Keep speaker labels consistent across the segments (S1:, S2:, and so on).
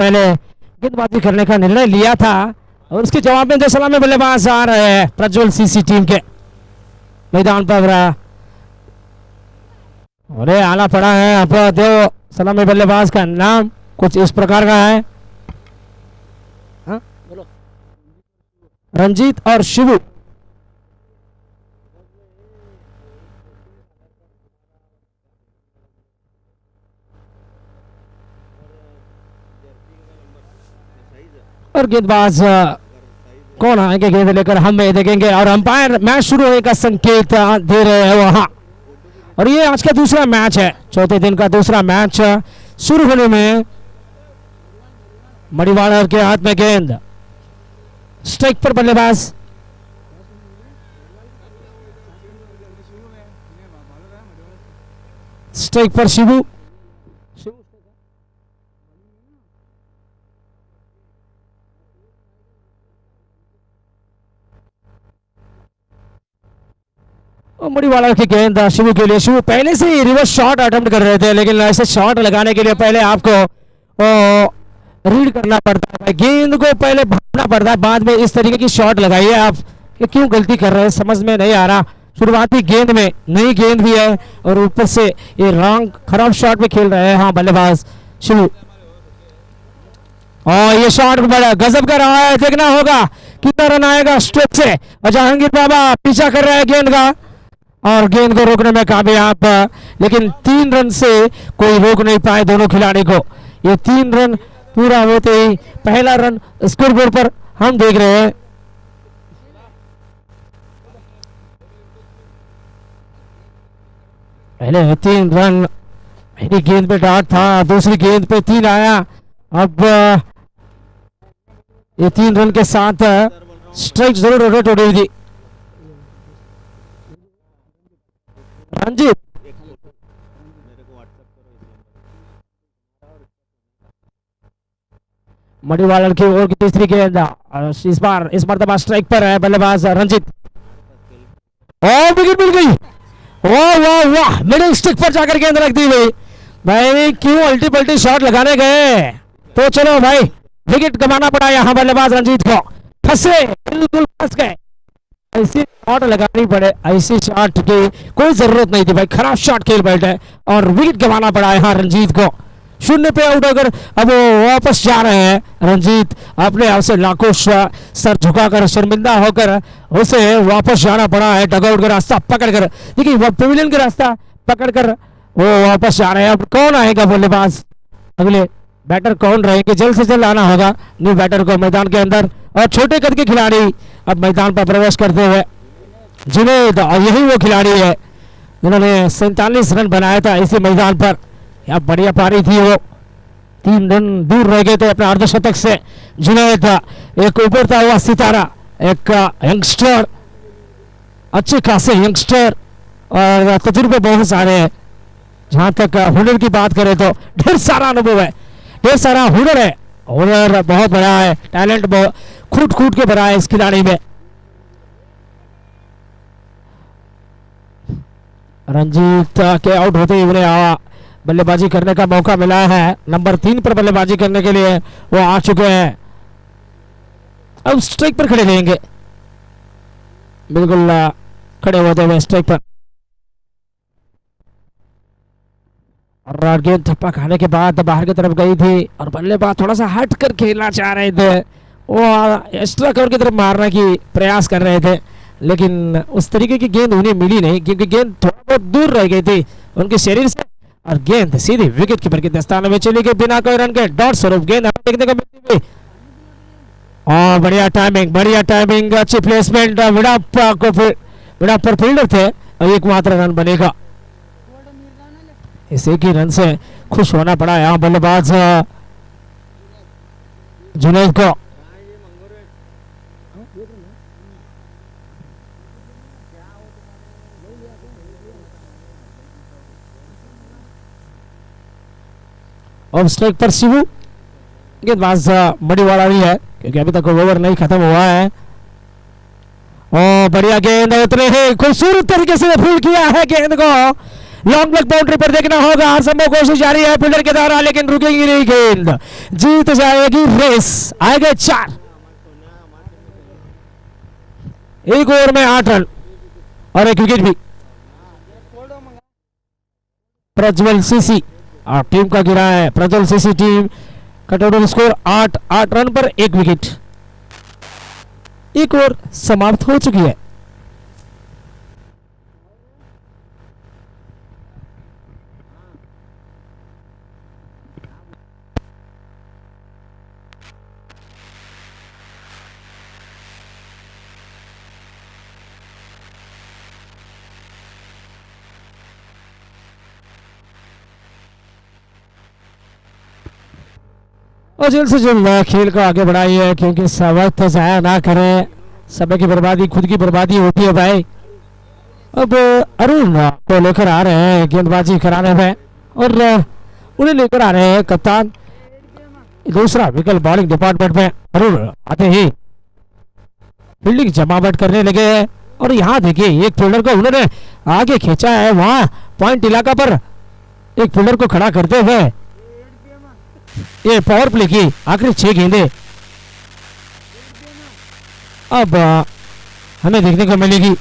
S1: पहले गेंदबाजी करने का निर्णय लिया था और उसके जवाब में जो सलामी बल्लेबाज आ रहे हैं प्रज्वल सीसी टीम के मैदान पर। अरे आना पड़ा है अब दो सलामी बल्लेबाज का नाम कुछ इस प्रकार का है, बोलो रंजीत और शिवू। और गेंदबाज कौन आएंगे गेंद लेकर हम ये देखेंगे और अंपायर मैच शुरू होने का संकेत दे रहे हैं वहां। और ये आज का दूसरा मैच है, चौथे दिन का दूसरा मैच शुरू होने में। मणिवाणर के हाथ में गेंद, स्ट्राइक पर बल्लेबाज स्ट्राइक पर शिवू। मणिवाला की गेंद शिवू के लिए। शिवू पहले से ही रिवर्स शॉट अटेम्प्ट कर रहे थे, लेकिन ऐसे शॉट लगाने के लिए पहले आपको रीड करना पड़ता है, गेंद को पहले भागना पड़ता है, बाद में इस तरीके की शॉट लगाइए आप। कि क्यों गलती कर रहे हैं समझ में नहीं आ रहा। शुरुआती गेंद में नई गेंद भी है और ऊपर से ये रॉन्ग खराब शॉट में खेल रहे हैं हाँ बल्लेबाज शिवू। और ये शॉट बड़ा गजब का रहा है, देखना होगा कितना रन आएगा स्ट्रेट से। और जहांगीर बाबा पीछा कर रहे हैं गेंद का और गेंद को रोकने में कामयाब, लेकिन 3 रन से कोई रोक नहीं पाए दोनों खिलाड़ी को। ये 3 रन पूरा होते ही पहला रन स्कोर बोर्ड पर हम देख रहे हैं। पहले 3 रन पहली गेंद पे डॉट था, दूसरी गेंद पे 3 आया। अब ये 3 रन के साथ स्ट्राइक जरूर रोटेट हो रही थी। रंजीत मणिवालर की ओर की तीसरी गेंद, इस बार दबा स्ट्राइक पर है बल्लेबाज रंजीत। और विकेट मिल गई। वाह वाह वाह, मिडिल स्टिक पर जाकर गेंद रख दी गई। भाई क्यों अल्टी पल्टी शॉट लगाने गए, तो चलो भाई विकेट गंवाना पड़ा यहाँ बल्लेबाज रंजीत को। फंसे, बिल्कुल फंस गए। ऐसी शॉट लगानी पड़े, ऐसी शॉट की कोई जरूरत नहीं थी भाई, खराब शॉट खेल बैठे और विकेट गंवाना पड़ा यहाँ रंजीत को। 0 पे आउट होकर अब वो वापस जा रहे हैं। रंजीत अपने आप से लाखों सर झुकाकर शर्मिंदा होकर उसे वापस जाना पड़ा है, डगआउट का रास्ता पकड़कर। देखिए वो पेविलियन का रास्ता पकड़कर वो वापस जा रहे हैं। अब कौन आएगा बल्लेबाज, अगले बैटर कौन रहेंगे, जल्द से जल्द आना होगा न्यू बैटर को मैदान के अंदर। और छोटे कद के खिलाड़ी अब मैदान पर प्रवेश करते हुए जुनैद, और यही वो खिलाड़ी है जिन्होंने 47 रन बनाया था इसी मैदान पर। यहाँ बढ़िया पारी थी, वो 3 रन दूर रह गए थे अपने अर्धशतक से। जुनैद एक उभरता हुआ सितारा, एक यंगस्टर, अच्छे खासे यंगस्टर और तजुर्बे बहुत सारे हैं। जहां तक हुनर की बात करें तो ढेर सारा अनुभव है, ढेर सारा हुनर है, हुनर बहुत बड़ा है, टैलेंट बहुत खूट खूट के भरा है इस खिलाड़ी में। रंजीत के आउट होते ही उन्हें बल्लेबाजी करने का मौका मिला है। नंबर 3 पर बल्लेबाजी करने के लिए वो आ चुके हैं। अब स्ट्राइक पर खड़े रहेंगे, बिल्कुल खड़े होते हुए स्ट्राइक पर। और गेंद थप्पा खाने के बाद बाहर की तरफ गई थी और बल्लेबाज थोड़ा सा हट कर खेलना चाह रहे थे, वो एक्स्ट्रा कवर की तरफ मारने की प्रयास कर रहे थे, लेकिन उस तरीके की गेंद उन्हें मिली नहीं क्योंकि गेंद थोड़ा बहुत दूर रह गई थी उनके शरीर से और गेंद सीधी विकेट कीपर के दस्ताने में चली गई बिना कोई रन के। डॉट स्वरूप गेंद हमें देखने को मिलती हुई। और बढ़िया टाइमिंग, अच्छी प्लेसमेंट। विडाप पर फील्डर थे और एकमात्र रन बनेगा। इस एक ही रन से खुश होना पड़ा यहाँ बल्लेबाज जुनैद को। और स्ट्राइक पर शिवू, गेंदबाज मणिवाला ही है क्योंकि अभी तक ओवर नहीं खत्म हुआ है। और बढ़िया गेंद, उतरे हैं खूबसूरत तरीके से फील्ड किया है गेंद को लॉन्ग लेग बाउंड्री पर देखना होगा, हर संभव कोशिश जारी है फील्डर के द्वारा, लेकिन रुकेगी नहीं गेंद, जीत जाएगी रेस, आएगा 4। एक ओवर में 8 रन और एक विकेट भी। प्रज्वल सीसी और टीम का गिरा है, प्रज्वल सीसी टीम का टोटल स्कोर 8 रन पर 1 विकेट। एक ओवर समाप्त हो चुकी है। और जल्द से जल्द खेल को आगे बढ़ाइए, क्योंकि वक्त जाया ना करें, समय की बर्बादी खुद की बर्बादी होती है भाई। अब अरुण को लेकर आ रहे हैं गेंदबाजी कराने में, और उन्हें लेकर आ रहे हैं कप्तान। दूसरा विकल्प बॉलिंग डिपार्टमेंट में अरुण आते ही फील्डिंग जमावट करने लगे हैं। और यहाँ देखिए एक फील्डर को उन्होंने आगे खींचा है, वहां पॉइंट इलाका पर एक फील्डर को खड़ा करते हुए ये पावर प्ले की आखिरी 6 गेंदें अब हमें देखने को मिलेगी।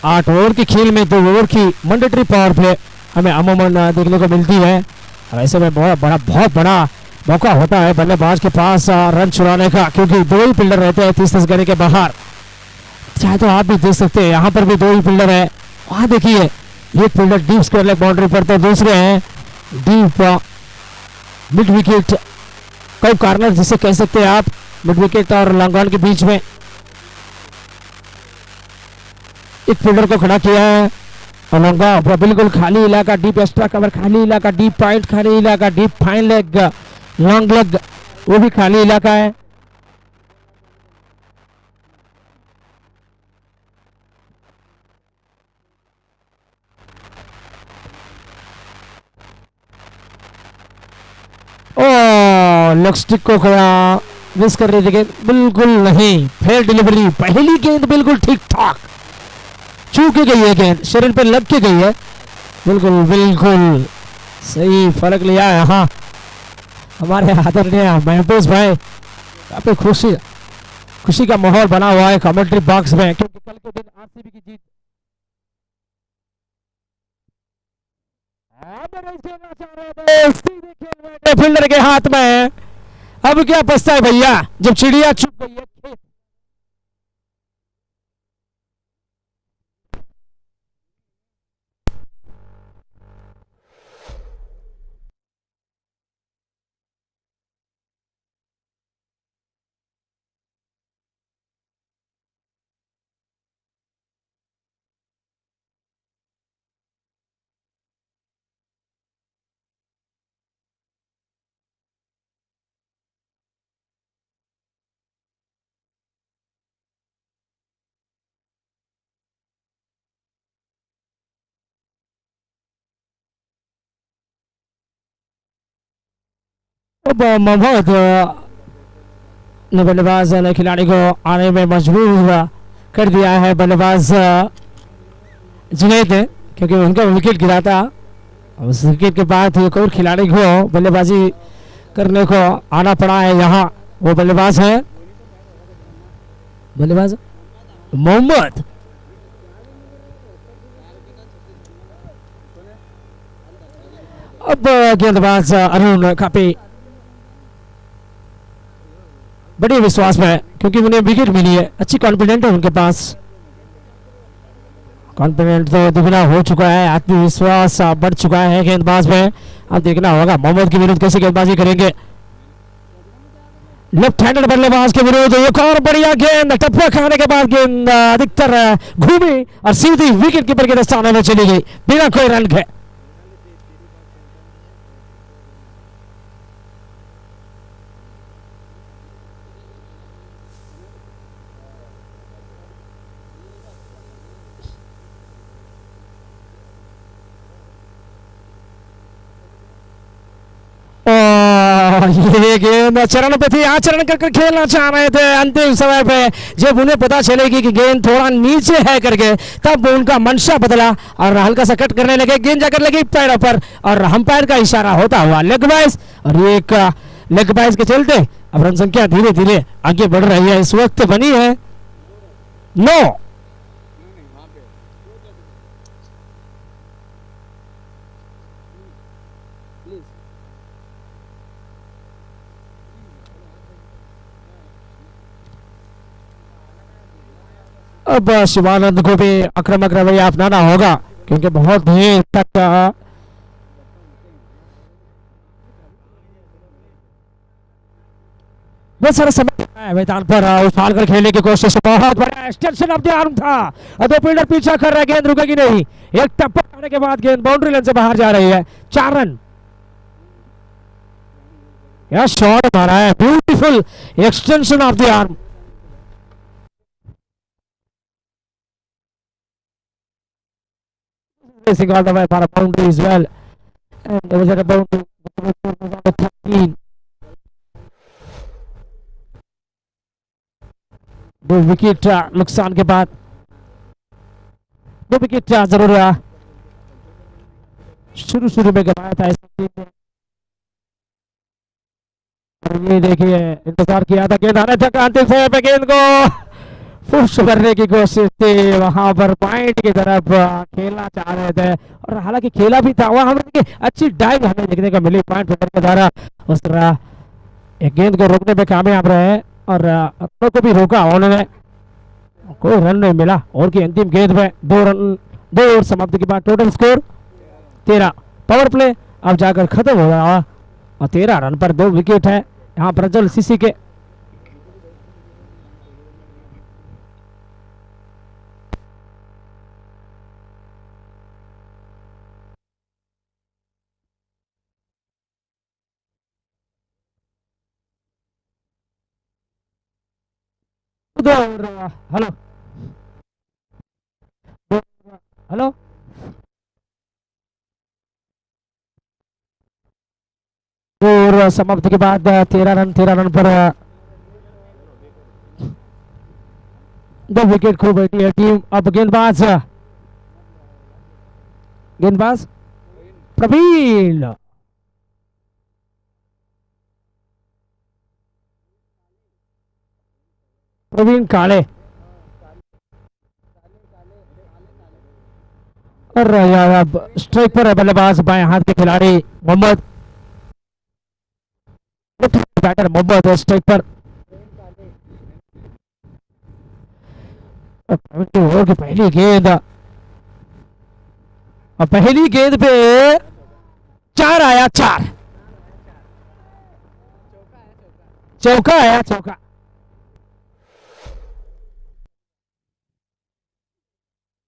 S1: 8 ओवर के खेल में 2 ओवर की मैंडेटरी पावर प्ले हमें अमूमन देखने को मिलती है, और ऐसे में बहुत बड़ा मौका होता है बल्लेबाज के पास रन चुराने का, क्योंकि 2 ही फील्डर रहते हैं 30 गने के बाहर। चाहे तो आप भी देख सकते हैं, यहाँ पर भी 2 ही फील्डर है। वहां देखिए एक fielder deep square leg boundary पर, तो दूसरे हैं डीप मिड विकेट कब कार्नर जिसे कह सकते हैं आप, मिड विकेट और लॉन्ग ऑन के बीच में एक फील्डर को खड़ा किया है। और लॉन्गा बिल्कुल खाली इलाका, डीप एक्स्ट्रा कवर खाली इलाका, डीप पॉइंट खाली इलाका, deep fine leg long leg वो भी खाली इलाका है। लेग स्टिक को मिस कर रही थी गेंद, बिल्कुल नहीं, फेयर डिलीवरी, पहली गेंद बिल्कुल ठीक ठाक, चूक गई है गेंद, शरीर पे लग के गई है, बिल्कुल सही फर्क लिया है। हाँ हमारे आदरणीय महबूब भाई, काफी खुशी का माहौल बना हुआ है कमेंट्री बॉक्स में, क्योंकि कल के दिन आरसीबी की जीत फील्डर के हाथ में है। अब क्या बचता है भैया, जब चिड़िया चुप गई है खेत। मोहम्मद ने बल्लेबाज ने खिलाड़ी को आने में मजबूर कर दिया है, बल्लेबाज जुनैद ने, क्योंकि उनका विकेट गिरा था। उस विकेट के बाद एक और खिलाड़ी को बल्लेबाजी करने को आना पड़ा है। यहाँ वो बल्लेबाज है मोहम्मद। अब गेंदबाज अरुण काफी बड़े विश्वास में है, क्योंकि उन्हें विकेट मिली है, अच्छी कॉन्फिडेंट है उनके पास, कॉन्फिडेंट तो दुगना हो चुका है, आत्मविश्वास बढ़ चुका है गेंदबाज में। अब देखना होगा मोहम्मद के विरुद्ध कैसे गेंदबाजी करेंगे। लेफ्ट हैंडेड बल्लेबाज के विरुद्ध एक और बढ़िया गेंद, टप्पा खाने के बाद गेंद अधिकतर घूमी और सीधी विकेट कीपर के दस्ताने में चली गई बिना कोई रन के। और ये गेंद चरण पे थी, आचरण कर खेलना चाह रहे थे अंतिम समय पे। जब उन्हें पता चलेगी कि गेंद थोड़ा नीचे है करके, तब उनका मंशा बदला और हल्का सा कट करने लगे। गेंद जाकर लगी पैरों पर और अंपायर का इशारा होता हुआ लेग बाइस। और ये एक लेग बाइस के चलते अब रन संख्या धीरे धीरे आगे बढ़ रही है। इस वक्त बनी है 9। अब शिवानंद को भी आक्रामक रवैया अपनाना होगा क्योंकि बहुत देर तक बहुत सारा समय मैदान पर उछाल कर खेलने की कोशिश। बहुत बड़ा एक्सटेंशन ऑफ द आर्म था। दो फील्डर पीछा कर रहा है, गेंद रुकेगी नहीं। एक टप्पा आने के बाद गेंद बाउंड्री लाइन से बाहर जा रही है। 4 रन। क्या शॉट मारा है, beautiful extension of the arm. Racing all the way for a boundary as well, and there was a boundary 13. 2 wicket नुकसान के बाद 2 विकेट जरूर शुरू में गवाया था इस टीम ने। ये देखिए इंतजार किया था, गेंद आने तक अंतिम समय पे गेंद को पुश करने की कोशिश थी, वहां पर पॉइंट की तरफ खेलना चाह रहे थे और हालांकि खेला भी था। वहां हमें अच्छी डाइव हमें देखने को मिली पॉइंट फील्डर के द्वारा। उस तरह एक गेंद को रोकने में कामयाब रहे और रनों को भी रोका उन्होंने, कोई रन नहीं मिला। और की अंतिम गेंद में 2 रन, 2 ओवर समाप्ति के बाद टोटल स्कोर 13। पावर प्ले अब जाकर खत्म हो रहा और 13 रन पर 2 विकेट है यहाँ प्रज्वल सीसी के। हेलो हेलो और समाप्ति के बाद 13 रन पर 2 विकेट खो बैठी है टीम। अब गेंदबाज प्रवीण काले और अब स्ट्राइक पर बल्लेबाज बाएं हाथ के खिलाड़ी मोहम्मद, बैटर मोहम्मद स्ट्राइक पर। ओवर की पहली गेंद और पहली गेंद पे 4 आया, 4 चौका आया, चौका।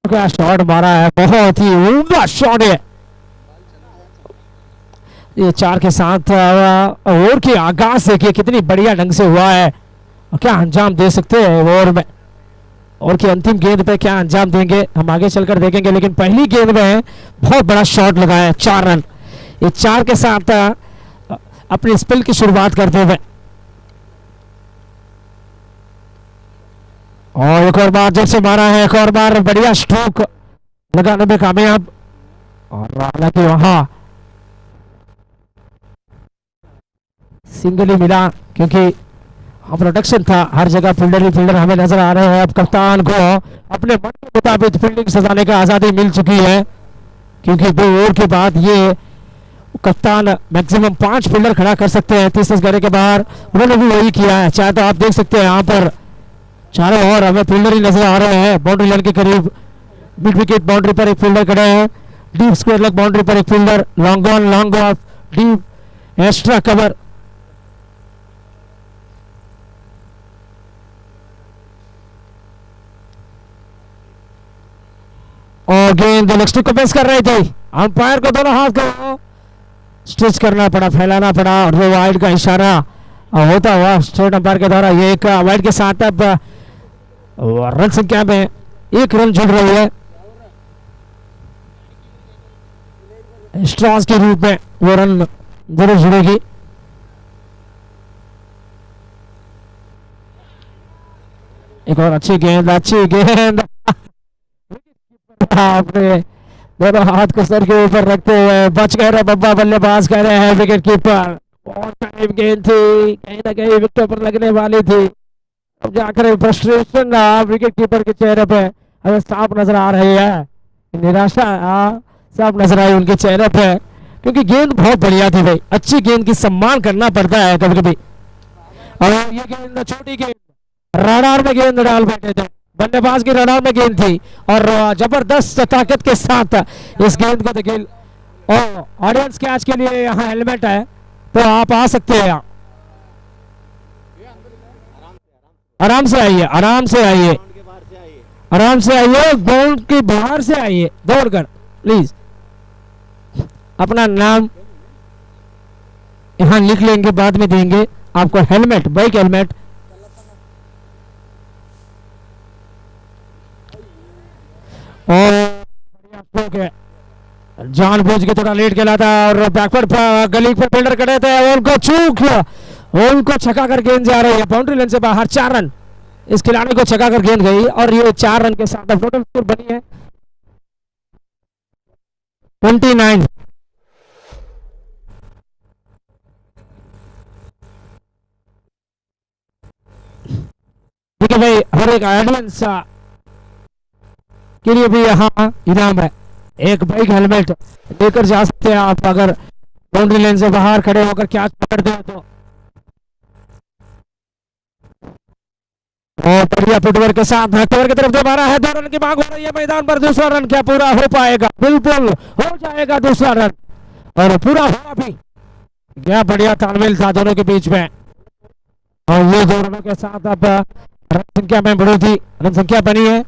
S1: क्या शॉट मारा है, बहुत ही उम्दा शॉट है ये। 4 के साथ ओवर के आगाज देखिए कितनी बढ़िया ढंग से हुआ है और क्या अंजाम दे सकते हैं ओवर में। और की अंतिम गेंद पे क्या अंजाम देंगे हम आगे चलकर देखेंगे, लेकिन पहली गेंद में बहुत बड़ा शॉट लगाया है। 4 रन ये 4 के साथ अपनी स्पेल की शुरुआत करते हुए। और एक और बार जब से मारा है, एक और बार बढ़िया स्ट्रोक लगाने में कामयाब। और हालांकि वहां सिंगल ही मिला क्योंकि प्रोटेक्शन था, हर जगह फील्डर ही फील्डर हमें नजर आ रहे हैं। अब कप्तान को अपने मन के मुताबिक फील्डिंग सजाने का आजादी मिल चुकी है क्योंकि 2 ओवर के बाद ये कप्तान मैक्सिमम 5 फील्डर खड़ा कर सकते हैं 30 गज के बाहर। उन्होंने भी वही किया है। चाहे तो आप देख सकते हैं यहाँ पर चारों ओर हमें फील्डर ही नजर आ रहे हैं। बाउंड्री लाइन के करीब मिड विकेट बाउंड्री पर एक फील्डर खड़े हैं, डीप स्क्वायर लेग बाउंड्री पर एक fielder, long on long off, deep extra cover. और गेंद नेक्स्ट को पेश कर रही थी, अंपायर को दोनों हाथ को स्ट्रेच करना पड़ा, फैलाना पड़ा और वो वाइड का इशारा होता हुआ स्ट्रेट अंपायर के द्वारा। ये एक वाइड के साथ अब रन संख्या में 1 रन जुड़ रही है। स्ट्रॉस के रूप में वो रन जरूर जुड़ेगी। एक और अच्छी गेंद, अच्छी गेंद। आपने दोनों हाथ को सर के ऊपर रखते हुए बच गए रहे बब्बा, बल्लेबाज कह रहे हैं विकेट कीपर। बहुत टाइम गेंद थी, कहीं ना कहीं विकेट पर लगने वाली थी। अब जाकर फ्रस्ट्रेशन विकेट कीपर के चेहरे पे हमें साफ नजर आ रही है, निराशा साफ नजर आई उनके चेहरे पे, क्योंकि गेंद बहुत बढ़िया थी भाई। अच्छी गेंद की सम्मान करना पड़ता है कभी कभी। और ये गेंद छोटी गेंद, रडार में गेंद डाल बैठे थे, बल्लेबाज की रडार में गेंद थी और जबरदस्त ताकत के साथ इस गेंद को देखिए। और ऑडियंस कैच के लिए यहाँ हेलमेट है, तो आप आ सकते हैं। आराम से आइए, आराम से आइए, आराम से आइए, ग्राउंड के बाहर से आइए दौड़कर प्लीज। अपना नाम यहाँ लिख लेंगे, बाद में देंगे आपको हेलमेट, बाइक हेलमेट। और जानबूझ के थोड़ा लेट खेला था और बैकवर्ड गली पर फील्डर खड़े थे, उनको चूक, उनको छका कर गेंद जा रही है बाउंड्री लाइन से बाहर। 4 रन इस खिलाड़ी को छका कर गेंद गई और ये 4 रन के साथ टोटल स्कोर बनी है 29। ठीक है भाई, हर एक ऑडियंस के लिए भी यहाँ इनाम है, एक बाइक हेलमेट लेकर जा सकते हैं आप अगर बाउंड्री लाइन से बाहर खड़े होकर कैच पकड़ते हैं तो। और बढ़िया फुटवर्क के साथ कवर की तरफ से मारा है, 2 रन की मांग हो रही है मैदान पर। दूसरा रन क्या पूरा हो पाएगा? बिल्कुल हो जाएगा दूसरा रन, और पूरा हुआ भी। क्या बढ़िया तालमेल था दोनों के बीच में, और ये 2 रनों के साथ अब रन संख्या में बढ़ोतरी, रन संख्या बनी है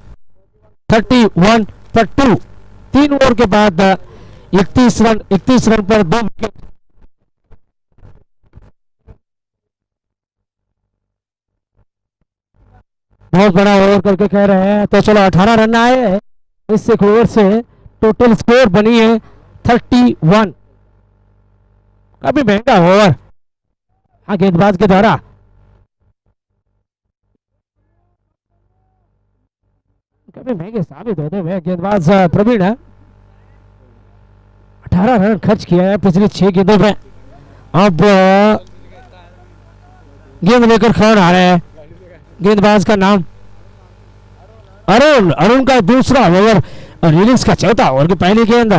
S1: 31 पर 2। 3 ओवर के बाद 31 रन पर 2 विकेट। बहुत बड़ा ओवर करके कह रहे हैं, तो चलो 18 रन आए हैं इस ओवर से, टोटल स्कोर बनी है 31। काफी महंगा ओवर हाँ गेंदबाज के द्वारा। काफी महंगे साबित होते हुए गेंदबाज प्रवीण है। 18 रन खर्च किया है पिछली 6 गेंदों में। अब गेंद लेकर खड़ा आ रहे हैं, गेंदबाज का नाम अरुण। अरुण का दूसरा ओवर और इनिंग्स का चौथा ओवर की पहली गेंद।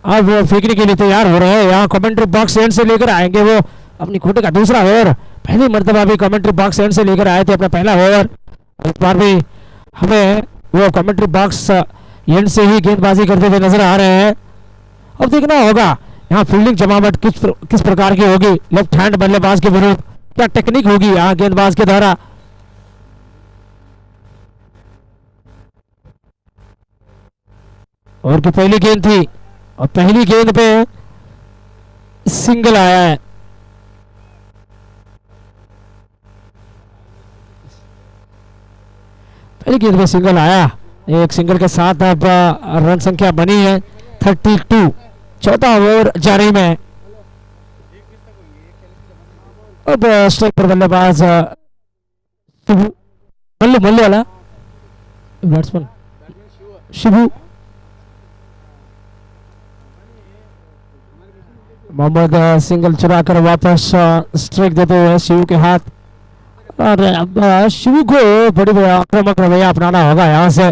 S1: अब वो फेंकने के लिए तैयार हो रहे हैं, यहाँ कमेंट्री बॉक्स एंड से लेकर आएंगे वो अपनी खोटे का दूसरा ओवर। पहली मर्तबा भी कमेंट्री बॉक्स एंड से लेकर आए थे अपना पहला ओवर, इस बार भी हमें वो कमेंट्री बॉक्स एंड से ही गेंदबाजी करते हुए नजर आ रहे हैं। अब देखना होगा यहाँ फील्डिंग जमावट किस प्रकार की होगी, लेफ्ट हैंड बल्लेबाज के विरुद्ध क्या टेक्निक होगी यहाँ गेंदबाज के द्वारा। और की पहली गेंद थी और पहली गेंद पे सिंगल आया है। पहली गेंद पे सिंगल आया, एक सिंगल के साथ अब रन संख्या बनी है 32। चौथा ओवर जारी में। अब स्ट्राइक पर बल्लेबाज मल्लू वाला बैट्समैन शिबू। मोहम्मद सिंगल चुरा कर वापस स्ट्राइक देते हुए शिबू के हाथ, और अब शिबू को बड़ी आक्रामक रवैया अपनाना होगा यहाँ से,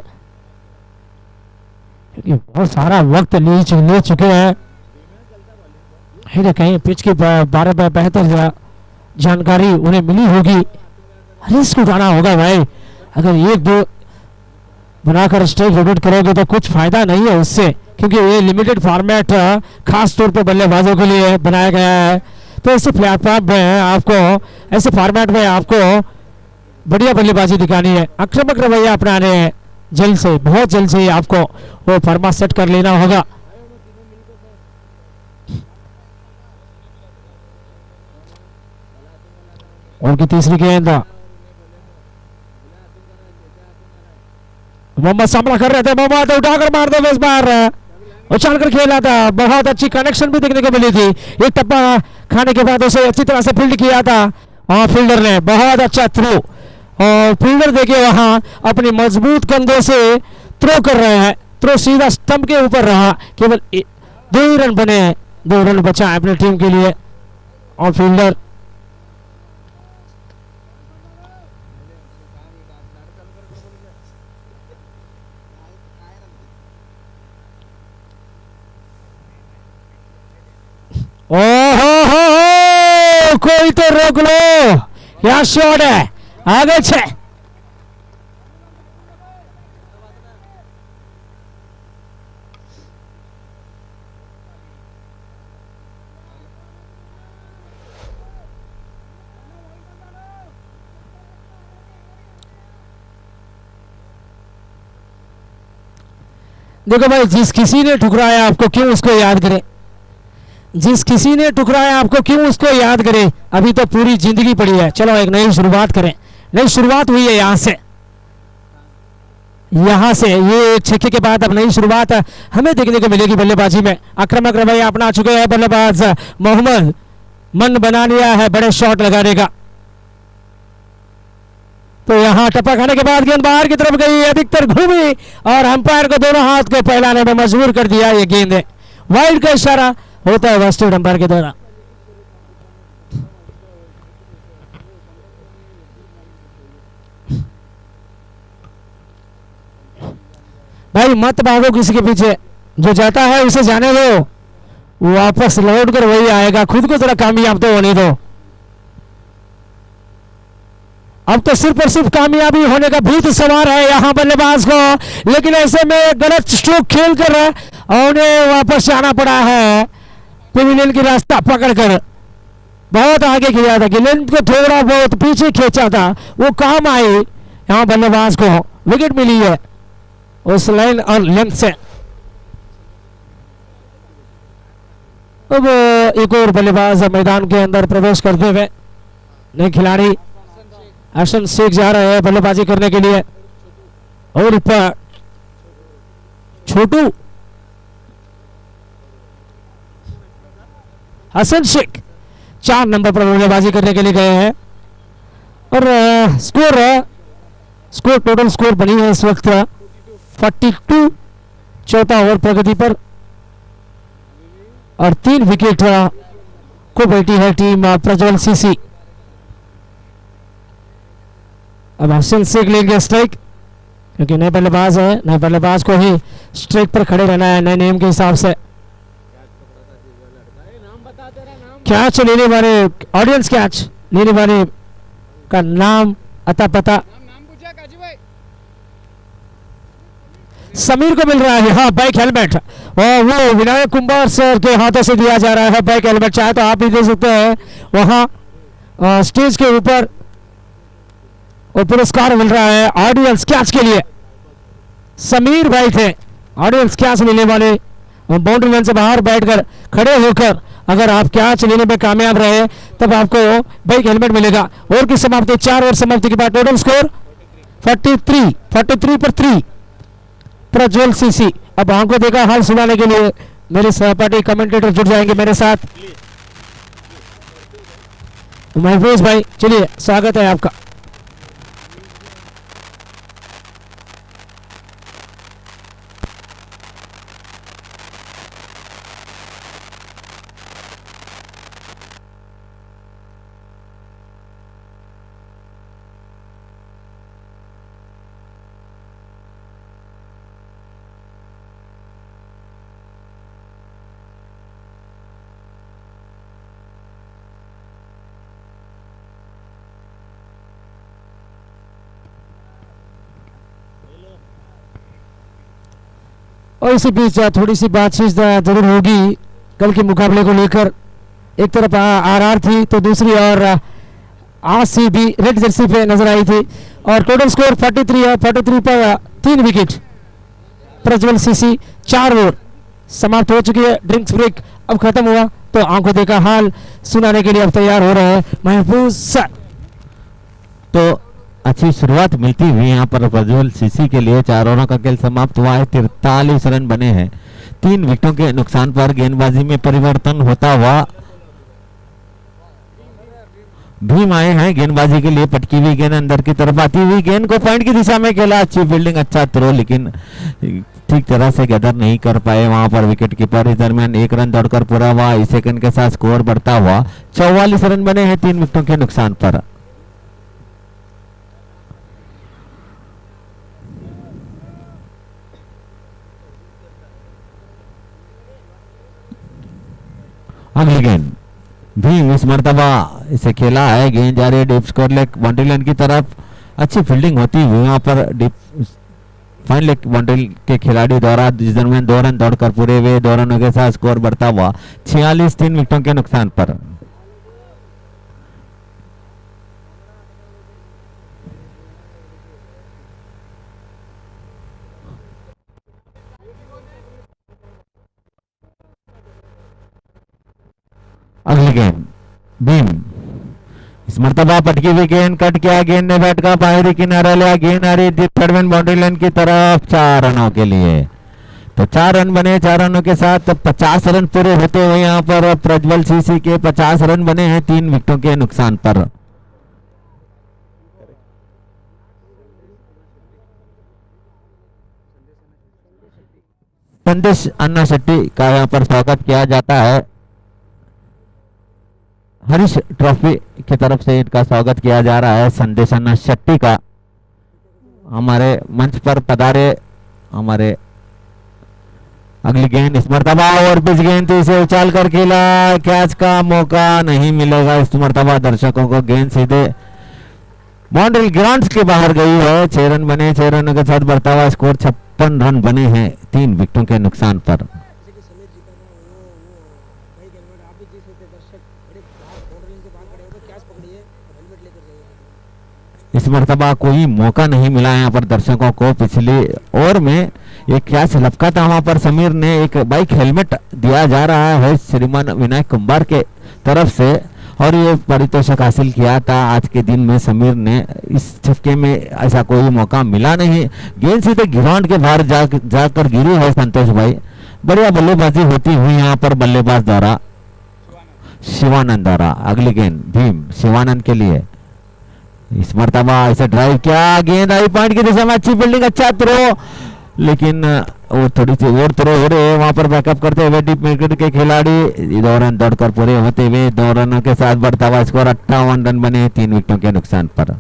S1: क्योंकि बहुत सारा वक्त ले चुके हैं। कहीं पिच के बारे में बेहतर जानकारी उन्हें मिली होगी, रिस्क उठाना होगा भाई। अगर 1-2 बनाकर स्ट्राइक रोटेट करोगे तो कुछ फायदा नहीं है उससे, क्योंकि ये लिमिटेड फॉर्मेट खास तौर पे बल्लेबाजों के लिए बनाया गया है। तो ऐसे प्लेटफॉर्म में आपको, ऐसे फॉर्मेट में आपको बढ़िया बल्लेबाजी दिखानी है, आक्रामक रवैया अपनाने हैं। जल्द से, बहुत जल्द से आपको वो फॉर्मेट सेट कर लेना होगा। उनकी तीसरी गेंद, मोहम्मद सामना कर रहे थे, मोहम्मद उठाकर मार दो, इस बार उछाल कर खेला था। बहुत अच्छी कनेक्शन भी देखने को मिली थी, एक टप्पा खाने के बाद उसे अच्छी तरह से फील्ड किया था हाँ फील्डर ने बहुत अच्छा थ्रो, और फील्डर देखिए वहां अपनी मजबूत कंधों से थ्रो कर रहे हैं, थ्रो सीधा स्टंप के ऊपर रहा, केवल 2 ही रन बने हैं, 2 रन बचा है अपनी टीम के लिए। और फील्डर ओहो कोई तो रोक लो, क्या शॉट है, आगे 6। देखो भाई, जिस किसी ने ठुकराया आपको क्यों उसको याद करें, जिस किसी ने ठुकराया आपको क्यों उसको याद करें, अभी तो पूरी जिंदगी पड़ी है। चलो एक नई शुरुआत करें, नई शुरुआत हुई है यहाँ से, ये 6 के बाद अब नई शुरुआत हमें देखने को मिलेगी बल्लेबाजी में। आक्रामक रवैया अपना चुके हैं बल्लेबाज मोहम्मद, मन बना लिया है बड़े शॉट लगाने का। तो यहाँ टप्पा खाने के बाद गेंद बाहर की तरफ गई, अधिकतर घूमी और अंपायर को दोनों हाथ को फैलाने में मजबूर कर दिया। ये गेंद है, वाइड का इशारा होता है वेस्टर्न अंपायर के द्वारा। भाई मत भागो किसी के पीछे, जो जाता है उसे जाने दो, वापस लौट कर वही आएगा, खुद को थोड़ा कामयाब तो होने दो। अब तो सिर्फ और सिर्फ कामयाबी होने का भूत सवार है यहाँ बल्लेबाज को, लेकिन ऐसे में गलत स्ट्रोक खेल कर उन्हें वापस जाना पड़ा है पेविलियन की रास्ता पकड़कर। बहुत आगे किया था, गिलेन को थोड़ा बहुत पीछे खींचा था, वो काम आई, यहाँ बल्लेबाज को विकेट मिली है उस लाइन और लेंथ से। अब एक और बल्लेबाज मैदान के अंदर प्रवेश करते हुए नए खिलाड़ी हसन शेख जा रहे हैं बल्लेबाजी करने के लिए। और ऊपर छोटू हसन शेख 4 नंबर पर बल्लेबाजी करने के लिए गए हैं। और स्कोर टोटल स्कोर बनी है इस वक्त 42, चौथा ओवर प्रगति पर, और 3 विकेट को बैठी है टीम प्रज्वल सीसी। अब हसन शेख लेंगे स्ट्राइक, क्योंकि नए बल्लेबाज है, नए बल्लेबाज को ही स्ट्राइक पर खड़े रहना है नए नियम के हिसाब से। कैच लेने वाले, ऑडियंस कैच लेने वाले का नाम अता पता समीर को मिल रहा है। हाँ, बाइक हेलमेट, और वो विनायक कुंभार सर के हाथों से दिया जा रहा है बाइक हेलमेट। चाहे तो आप भी दे सकते हैं वहां स्टेज के ऊपर, और पुरस्कार मिल रहा है ऑडियंस कैच के लिए। समीर भाई थे ऑडियंस कैच लेने वाले, बाउंड्री लाइन से बाहर बैठकर खड़े होकर अगर आप कैच लेने में कामयाब रहे तब आपको बाइक हेलमेट मिलेगा। और की समाप्ति 4 ओवर समाप्ति के बाद टोटल स्कोर 43 पर 3 प्रज्वल सीसी। अब आंखों देखा हाल सुनाने के लिए मेरे सहपाठी कमेंटेटर जुड़ जाएंगे मेरे साथ। महफूज भाई, चलिए स्वागत है आपका। और इसी बीच थोड़ी सी बातचीत जरूर होगी कल के मुकाबले को लेकर। एक तरफ आरआर थी तो दूसरी और आरसीबी रेड जर्सी पे नजर आई थी। और टोटल स्कोर 43 है, 43 पर 3 विकेट प्रज्वल सीसी। 4 ओवर समाप्त हो चुकी है, ड्रिंक्स ब्रेक अब खत्म हुआ तो आंखों देखा हाल सुनाने के लिए अब तैयार हो रहे हैं महफूज सर।
S2: तो अच्छी शुरुआत मिलती हुई यहाँ पर प्रज्वल सीसी के लिए। 4 ओवरों का खेल समाप्त हुआ है, 43 रन बने हैं। 3 विकेटों के नुकसान पर गेंदबाजी में परिवर्तन होता हुआ भीम आए हैं गेंदबाजी के लिए। पटकी हुई गेंद अंदर की तरफ आती हुई गेंद को पॉइंट की दिशा में खेला। अच्छी फील्डिंग, अच्छा थ्रो, लेकिन ठीक तरह से गैदर नहीं कर पाए वहां पर विकेट कीपर। इस दरमियान 1 रन दौड़कर पूरा हुआ। इस सेकंड के साथ स्कोर बढ़ता हुआ 44 रन बने हैं 3 विकेटों के नुकसान पर। अगली गेंद भीम इस मर्तबा इसे खेला है। गेंद जा रही है deep score leg boundary line की तरफ। अच्छी फील्डिंग होती हुई वहां पर डीप फाइन लेग बाउंड्री के खिलाड़ी द्वारा। जिस दरमियान 2 रन दौड़कर पूरे हुए। 2 रनों के साथ स्कोर बढ़ता हुआ 46 3 विकेटों के नुकसान पर। अगली गेंद भीम इस मर्तबा पटकी हुई गेंद कट किया। गेंद ने बैट का बाहरी किनारा लिया। गेंद आ रही थी थर्ड मैन बाउंड्री लाइन की तरफ 4 रनों के लिए। तो 4 रन बने। 4 रनों के साथ 50 रन पूरे होते हुए यहाँ पर प्रज्वल सीसी के 50 रन बने हैं 3 विकेटों के नुकसान पर। संदेश अन्ना शेट्टी का यहाँ पर स्वागत किया जाता है। हरीश ट्रॉफी की तरफ से इनका स्वागत किया जा रहा है। संदेश अन्ना शेट्टी का हमारे मंच पर पधारे। हमारे अगली गेंद इस मर्तबा और पिच गेंद थी, इसे उछाल कर खेला। कैच का मौका नहीं मिलेगा इस मर्तबा दर्शकों को। गेंद सीधे बाउंड्री ग्राउंड्स के बाहर गई है। 6 रन बने। 6 रनों के साथ बढ़ता हुआ स्कोर 56 रन बने हैं 3 विकेटों के नुकसान पर। इस मर्तबा कोई मौका नहीं मिला यहाँ पर दर्शकों को। पिछली ओवर में एक कैच लपका था वहां पर। समीर ने एक बाइक हेलमेट दिया जा रहा है श्रीमान विनायक कुंभार के तरफ से और ये पारितोषिक हासिल किया था। आज के दिन में समीर ने इस छक्के में ऐसा कोई मौका मिला नहीं। गेंद सीधे ग्राउंड के बाहर जाकर गिरी है संतोष भाई। बढ़िया बल्लेबाजी होती हुई यहाँ पर बल्लेबाज द्वारा शिवानंद द्वारा। अगली गेंद भीम शिवानंद के लिए। इस मर्तबा इसे ड्राइव किया। गेंद आई पॉइंट की दिशा में। अच्छी फील्डिंग, अच्छा थ्रो, लेकिन वो थोड़ी सी और थ्रो हो रहे वहां पर बैकअप करते हुए डीप विकेट के खिलाड़ी। 2 रन दौड़कर पूरे होते हुए 2 रनों के साथ बढ़ता हुआ स्कोर 58 रन बने 3 विकेटों के नुकसान पर।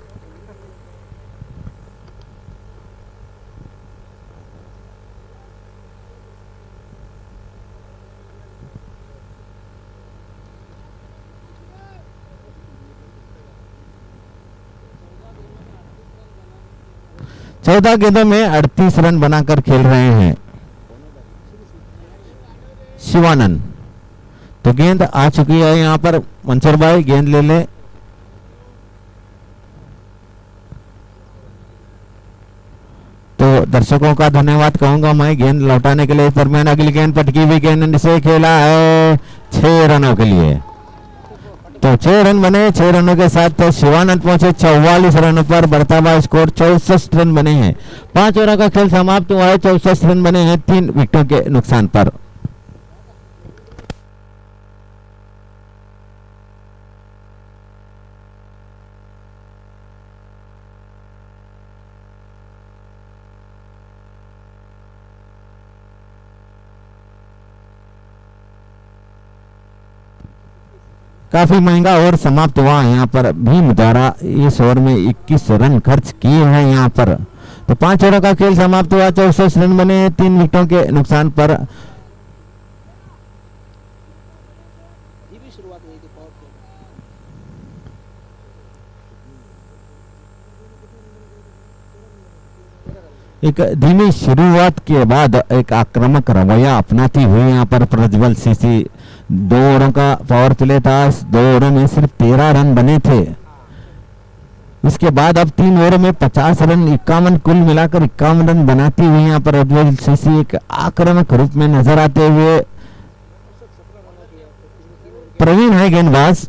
S2: चौदह गेंदों में 38 रन बनाकर खेल रहे हैं शिवानंद। तो गेंद आ चुकी है यहाँ पर। मंसूर भाई गेंद ले ले। तो दर्शकों का धन्यवाद कहूंगा मैं गेंद लौटाने के लिए। दरमियान अगली गेंद पटकी हुई गेंद से खेला है 6 रनों के लिए। तो 6 रन बने। 6 रनों के साथ तो शिवानंद पहुंचे 44 रनों पर। बढ़ता हुआ स्कोर 64 रन बने हैं। 5 ओवर का खेल समाप्त हुआ है। 64 रन बने हैं 3 विकेटों के नुकसान पर। काफी महंगा ओवर समाप्त हुआ यहाँ पर भीम द्वारा। इस ओवर में 21 रन खर्च किए हैं यहाँ पर। तो 5 ओवर का खेल समाप्त हुआ। 64 रन बने 3 विकेटों के नुकसान पर। एक धीमी शुरुआत के बाद एक आक्रामक रवैया अपनाती हुई यहाँ पर प्रज्वल सीसी। 2 ओवरों का पावर प्ले था। 2 ओवरों में सिर्फ 13 रन बने थे। इसके बाद अब 3 ओवरों में 50 रन 51 कुल मिलाकर 51 रन बनाती हुई यहाँ पर प्रज्वल सीसी एक आक्रामक रूप में नजर आते हुए। प्रवीण है गेंदबाज।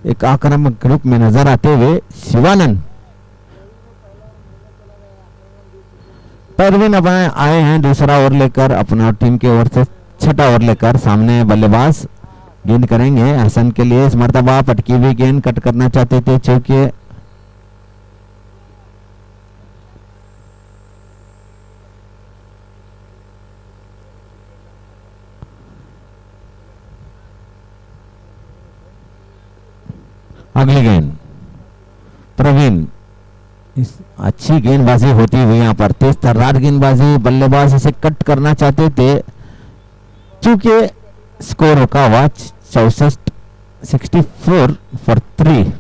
S2: एक आक्रामक रूप में नजर आते हुए शिवानंद। परवीन अब आए हैं दूसरा ओवर लेकर अपना टीम के ओर से छठा ओवर लेकर सामने बल्लेबाज गेंद करेंगे हसन के लिए। इस मर्तबा पटकी हुई गेंद कट करना चाहते थे चूंकि अगली गेंद प्रवीण। इस अच्छी गेंदबाजी होती हुई यहाँ पर तेज तर्रार गेंदबाजी, बल्लेबाज इसे कट करना चाहते थे चूंकि स्कोर रुका हुआ 64 फॉर 3।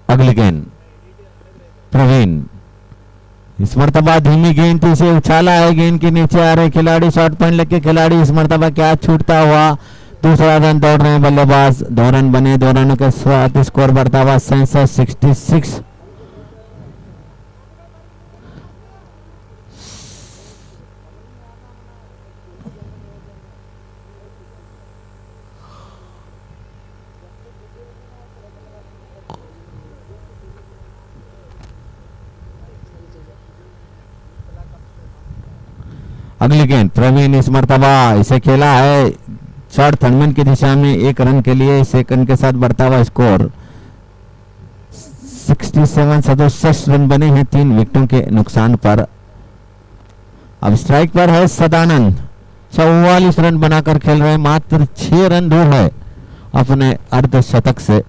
S2: अगली गेंद प्रवीण। इस मर्तबा धीमी गेंद थी, इसे उछाला है गेंद के नीचे आ रहे खिलाड़ी, शॉर्ट पॉइंट लेके खिलाड़ी। इस मर्तबा क्या छूटता हुआ दूसरा रन दौड़ रहे हैं बल्लेबाज। 2 रन बने, 2 रनों के साथ स्कोर बढ़ता हुआ 66। अगली गेंद प्रवीण। इस मर्तबा इसे खेला है शॉर्ट थर्डमैन की दिशा में 1 रन के लिए, सेकंड के साथ बढ़ता हुआ स्कोर 67 रन बने हैं 3 विकेटों के नुकसान पर। अब स्ट्राइक पर है सदानंद, 44 रन बनाकर खेल रहे हैं, मात्र 6 रन दूर है अपने अर्धशतक से।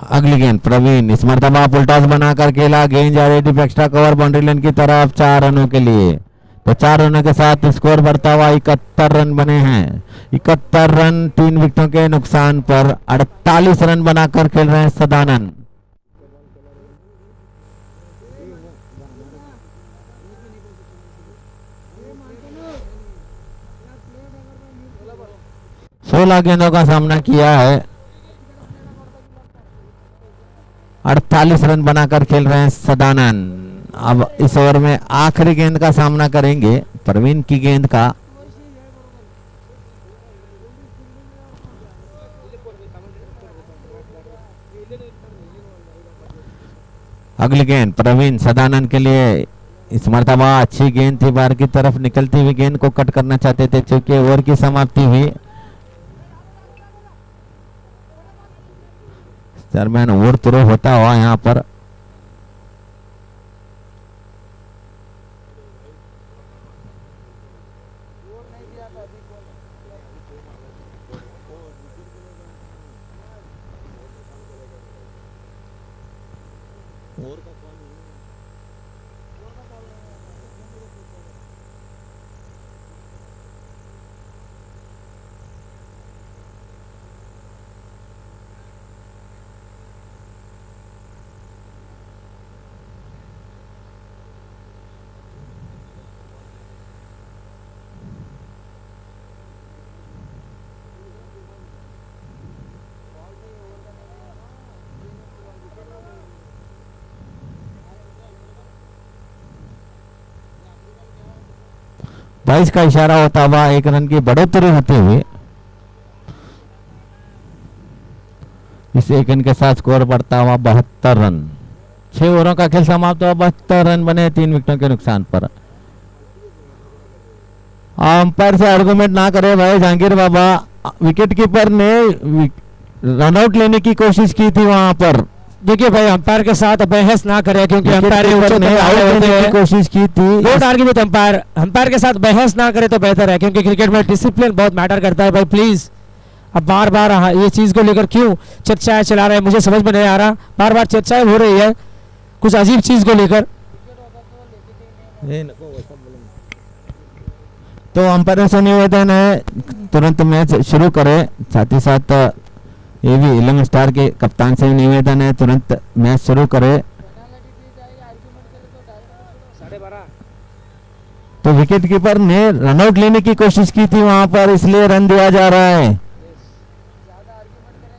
S2: अगली गेंद प्रवीण। इस मर्तबा फुलटॉस बनाकर खेला, गेंद जा रही थी एक्स्ट्रा कवर बाउंड्री लाइन की तरफ 4 रनों के लिए। तो 4 रनों के साथ स्कोर बढ़ता हुआ 71 रन बने हैं। 71 रन 3 विकेटों के नुकसान पर 48 रन बनाकर खेल रहे हैं सदानंद। सोलह गेंदों का सामना किया है, 48 रन बनाकर खेल रहे हैं सदानंद। अब इस ओवर में आखिरी गेंद का सामना करेंगे प्रवीण की गेंद का। अगली गेंद प्रवीण सदानंद के लिए। इस मर्तबा अच्छी गेंद थी, बाहर की तरफ निकलती हुई गेंद को कट करना चाहते थे चूंकि ओवर की समाप्ति हुई। दरम्यान ओवर थ्रो होता हुआ यहाँ पर बाईस का इशारा होता हुआ 1 रन की बढ़ोतरी होते हुए इस 1 रन के साथ स्कोर बढ़ता हुआ 72 रन। 6 ओवरों का खेल समाप्त हुआ, 72 रन बने 3 विकेटों के नुकसान पर। अंपायर से आर्गुमेंट ना करे भाई जहांगीर बाबा। विकेट कीपर ने रनआउट लेने की कोशिश की थी वहां पर।
S1: देखिए भाई अंपायर के साथ बहस ना करे क्योंकि अंपायर
S2: ने आउट लेने की कोशिश की थी।
S1: Don't argue with umpire. Umpire के साथ बहस ना करे तो बेहतर है क्योंकि क्रिकेट में डिसिप्लिन बहुत मैटर करता है भाई। प्लीज अब बार बार ये चीज को लेकर क्यों चर्चाएं चला रहे हैं मुझे समझ में नहीं आ रहा। बार बार चर्चाएं हो रही है कुछ अजीब चीज को लेकर।
S2: तो अंपायर से निवेदन है तुरंत मैच शुरू करें। साथ ही साथ ये भी 11 स्टार के कप्तान से निवेदन है तुरंत मैच शुरू करे। तो विकेट कीपर ने रनआउट लेने की कोशिश की थी वहां पर, इसलिए रन दिया जा रहा है।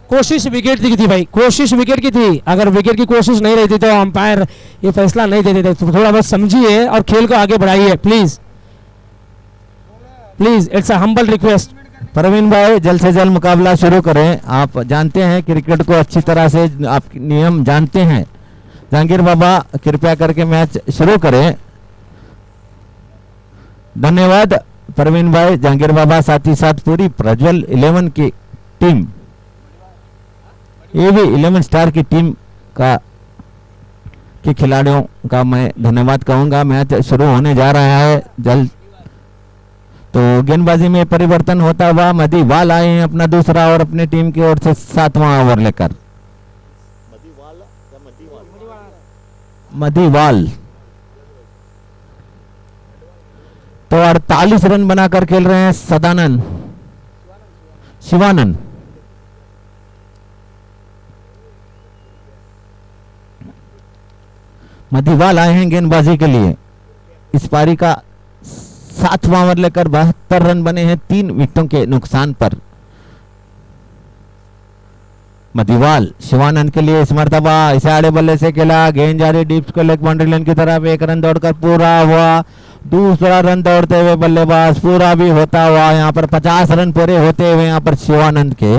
S1: कोशिश विकेट की थी भाई, कोशिश विकेट की थी। अगर विकेट की कोशिश नहीं रहती तो अंपायर ये फैसला नहीं देते थे। तो थोड़ा बहुत समझिए और खेल को आगे बढ़ाइए please please, it's a humble request.
S2: Praveen भाई जल्द से जल्द मुकाबला शुरू करें। आप जानते हैं क्रिकेट को अच्छी तरह से, आप नियम जानते हैं। जहांगीर बाबा कृपया करके मैच शुरू करें। धन्यवाद प्रवीण भाई, जहांगीर बाबा, साथ ही साथ पूरी प्रज्वल 11 की टीम, ये भी 11 स्टार की टीम का के खिलाड़ियों का मैं धन्यवाद कहूंगा। मैच शुरू होने जा रहा है जल्द। तो गेंदबाजी में परिवर्तन होता हुआ मधीवाल आए हैं अपना दूसरा और अपनी टीम की ओर से 7वां ओवर लेकर। मधीवाल तो 48 रन बनाकर खेल रहे हैं सदानंद शिवानंद। मधीवाल आए हैं गेंदबाजी के लिए। इस पारी का 7वां ओवर लेकर 72 रन बने हैं 3 विकेटों के नुकसान पर। मधीवाल शिवानंद के लिए इस मर्तबा इसे आड़े बल्ले से खेला, गेंद जा रही डीप को लेग बाउंड्री लाइन की तरफ, 1 रन दौड़कर पूरा हुआ। दूसरा रन दौड़ते हुए बल्लेबाज पूरा भी होता हुआ, यहाँ पर 50 रन पूरे होते हुए यहाँ पर शिवानंद के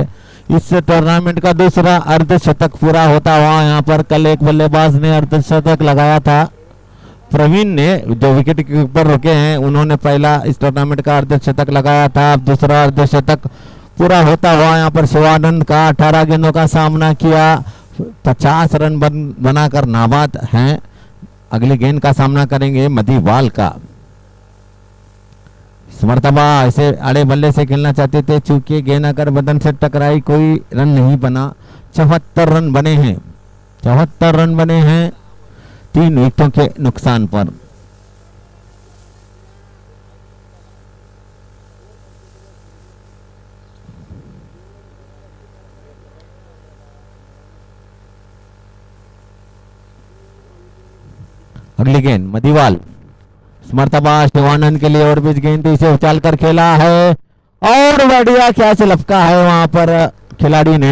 S2: इस टूर्नामेंट का दूसरा अर्धशतक पूरा होता हुआ। यहाँ पर कल एक बल्लेबाज ने अर्धशतक लगाया था, प्रवीण ने, जो विकेट के ऊपर रुके हैं, उन्होंने पहला इस टूर्नामेंट का अर्धशतक लगाया था। अब दूसरा अर्धशतक पूरा होता हुआ यहाँ पर शिवानंद का 18 गेंदों का सामना किया, 50 रन बनाकर नाबाद हैं। अगली गेंद का सामना करेंगे मधीवाल का। इस मर्तबा इसे आड़े बल्ले से खेलना चाहते थे, चूंकि गेंद आकर बदन से टकराई, कोई रन नहीं बना। 74 रन बने हैं, 74 रन बने हैं 3 विकेटों के नुकसान पर। अगली गेंद मधीवाल, मर्तबा शिवानंद के लिए और बीच गेंद इसे उछाल कर खेला है और बढ़िया क्या से लपका है वहां पर खिलाड़ी ने।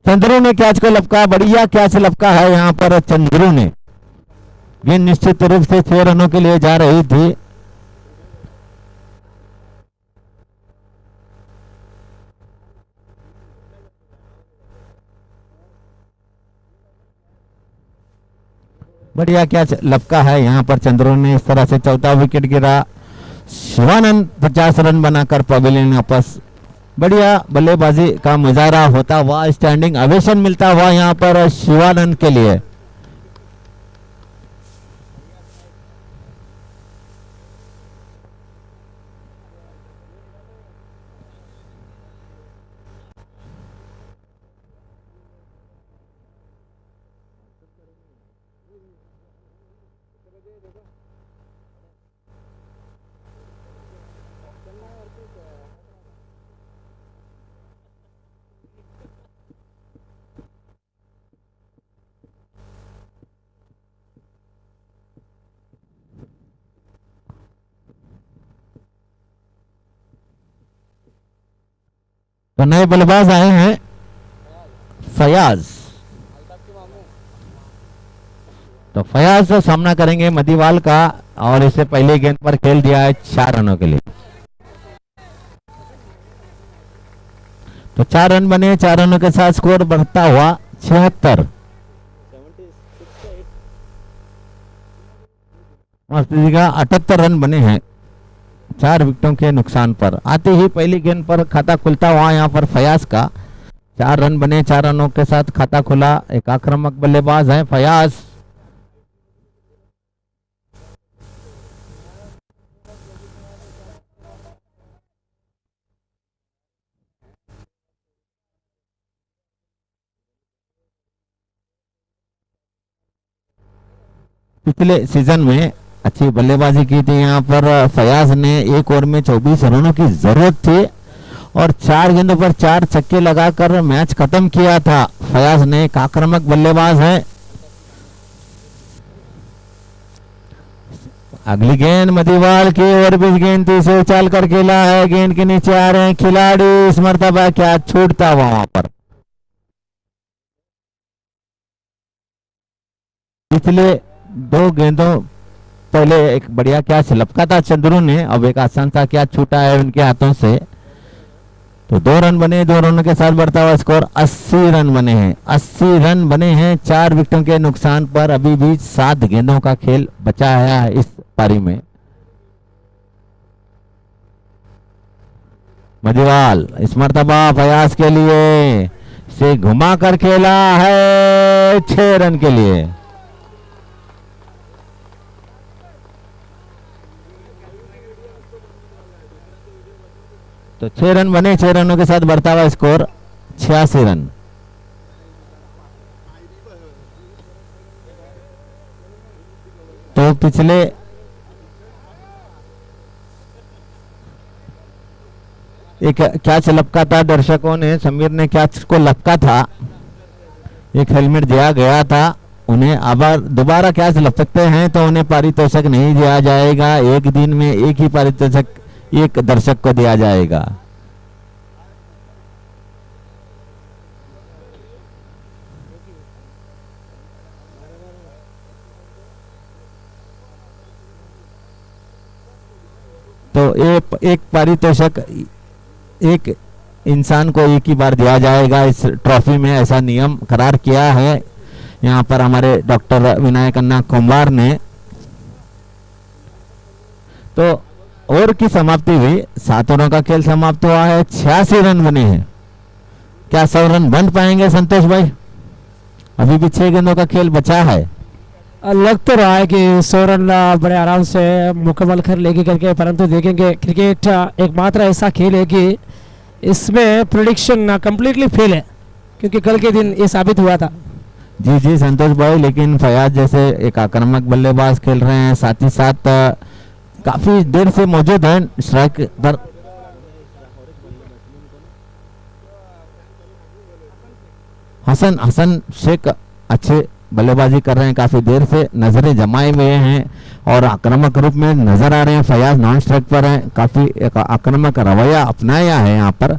S2: चंद्रू ने कैच को लपका, बढ़िया कैच लपका है यहाँ पर चंद्रू ने। गेंद निश्चित रूप से 6 रनों के लिए जा रही थी। बढ़िया कैच लपका है यहाँ पर चंद्रू ने। इस तरह से चौथा विकेट गिरा। शिवानंद 50 रन बनाकर पवेलियन वापस। बढ़िया बल्लेबाजी का मुजाहरा होता हुआ, स्टैंडिंग अवेशन मिलता हुआ यहाँ पर शिवानंद के लिए। तो नए बल्लेबाज आए हैं फयाज। तो फयाज से सामना करेंगे मधीवाल का और इसे पहले गेंद पर खेल दिया है 4 रनों के लिए। तो 4 रन बने, 4 रनों के साथ स्कोर बढ़ता हुआ 76। 78 रन बने हैं 4 विकेटों के नुकसान पर। आते ही पहली गेंद पर खाता खुलता हुआ यहाँ पर फयाज का। 4 रन बने, 4 रनों के साथ खाता खुला। एक आक्रामक बल्लेबाज है फयाज। पिछले सीजन में अच्छी बल्लेबाजी की थी यहाँ पर फयाज ने। एक ओवर में 24 रनों की जरूरत थी और 4 गेंदों पर 4 छक्के लगाकर मैच खत्म किया था फयाज ने। एक आक्रामक बल्लेबाज है। अगली गेंद मधीवाल की ओर भी गेंद से उछाल कर खेला है, गेंद के नीचे आ रहे हैं खिलाड़ी, इस मरतबा क्या छूटता हुआ वहां पर। पिछले दो गेंदों पहले एक बढ़िया कैच लपका था चंद्रू ने, अब एक आसान सा कैच छूटा है उनके हाथों से। तो 2 रन बने, 2 रनों के साथ बढ़ता हुआ स्कोर 80 रन बने हैं। 80 रन बने हैं 4 विकेटों के नुकसान पर। अभी भी 7 गेंदों का खेल बचा है इस पारी में। मधीवाल इस मरतबा फयाज के लिए से घुमा कर खेला है 6 रन के लिए। तो 6 रन बने, 6 रनों के साथ बढ़ता हुआ स्कोर 86 रन। तो पिछले एक कैच लपका था, दर्शकों ने समीर ने कैच को लपका था, एक हेलमेट दिया गया था उन्हें। अब दोबारा कैच लपकते हैं तो उन्हें पारितोषिक नहीं दिया जाएगा, एक दिन में एक ही पारितोषिक एक दर्शक को दिया जाएगा। तो एक पारितोषिक एक इंसान को एक ही बार दिया जाएगा इस ट्रॉफी में, ऐसा नियम करार किया है यहाँ पर हमारे डॉक्टर विनायक अन्ना कुंभार ने। तो ओवर की समाप्ति हुई, 7 ओवरों का खेल समाप्त हुआ है, 86 रन बने हैं। क्या 100 रन बन पाएंगे संतोष भाई? अभी भी 6 गेंदों का खेल बचा है।
S1: लग तो रहा है कि 100 रन बड़े आराम से मुकम्मल कर लेगी करके, परंतु देखेंगे क्रिकेट एकमात्र ऐसा खेल है कि इसमें प्रेडिक्शन कंप्लीटली फेल है, क्योंकि कल के दिन ये साबित हुआ था।
S2: जी जी संतोष भाई, लेकिन फयाज जैसे एक आक्रामक बल्लेबाज खेल रहे हैं, साथ ही साथ काफी देर से मौजूद हैं स्ट्राइक पर। हसन शेख अच्छे बल्लेबाजी कर रहे हैं, काफी देर से नजरें जमाए हुए हैं और आक्रामक रूप में नजर आ रहे हैं। फयाज नॉन स्ट्राइक पर हैं, काफी एक आक्रामक रवैया अपनाया है यहाँ पर।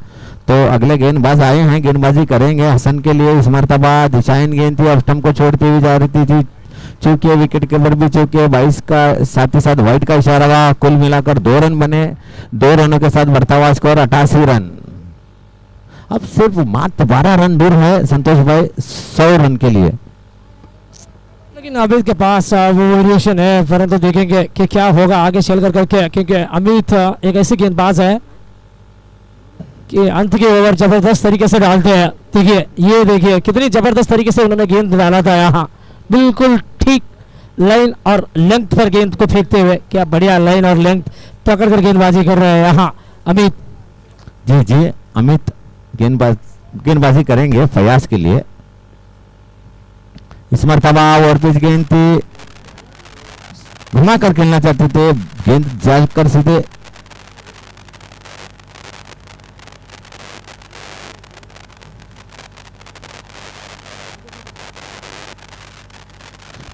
S2: तो अगले गेंदबाज आए हैं, गेंदबाजी करेंगे हसन के लिए। इस मरतबा दिशाहीन गेंद थी, स्टंप को छोड़ती हुई जा रही थी, चूके विकेट कीपर भी चूके, 22 का साथ ही साथ वाइट का इशारा हुआ। कुल मिलाकर 2 रन बने, 2 रनों के साथ बढ़ता हुआ स्कोर 88 रन। अब सिर्फ मात्र 12 रन दूर है संतोष भाई 100 रन के लिए।
S1: लेकिन अमित के पास वो वेरिएशन है, परंतु देखेंगे कि क्या होगा आगे चल कर करके, क्योंकि अमित एक ऐसी गेंदबाज है कि अंत के ओवर जबरदस्त तरीके से डालते हैं। देखिए ये देखिए कितनी जबरदस्त तरीके से उन्होंने गेंद डाला था, यहाँ बिल्कुल ठीक लाइन और लेंथ पर गेंद को फेंकते हुए। क्या बढ़िया लाइन और लेंथ पकड़ कर गेंदबाजी कर रहे हैं यहाँ अमित।
S2: जी जी अमित गेंदबाजी करेंगे फयाज के लिए। इस मरतबा ओवर पिच गेंद थी, घुमा कर खेलना चाहते थे, गेंद जाकर सीधे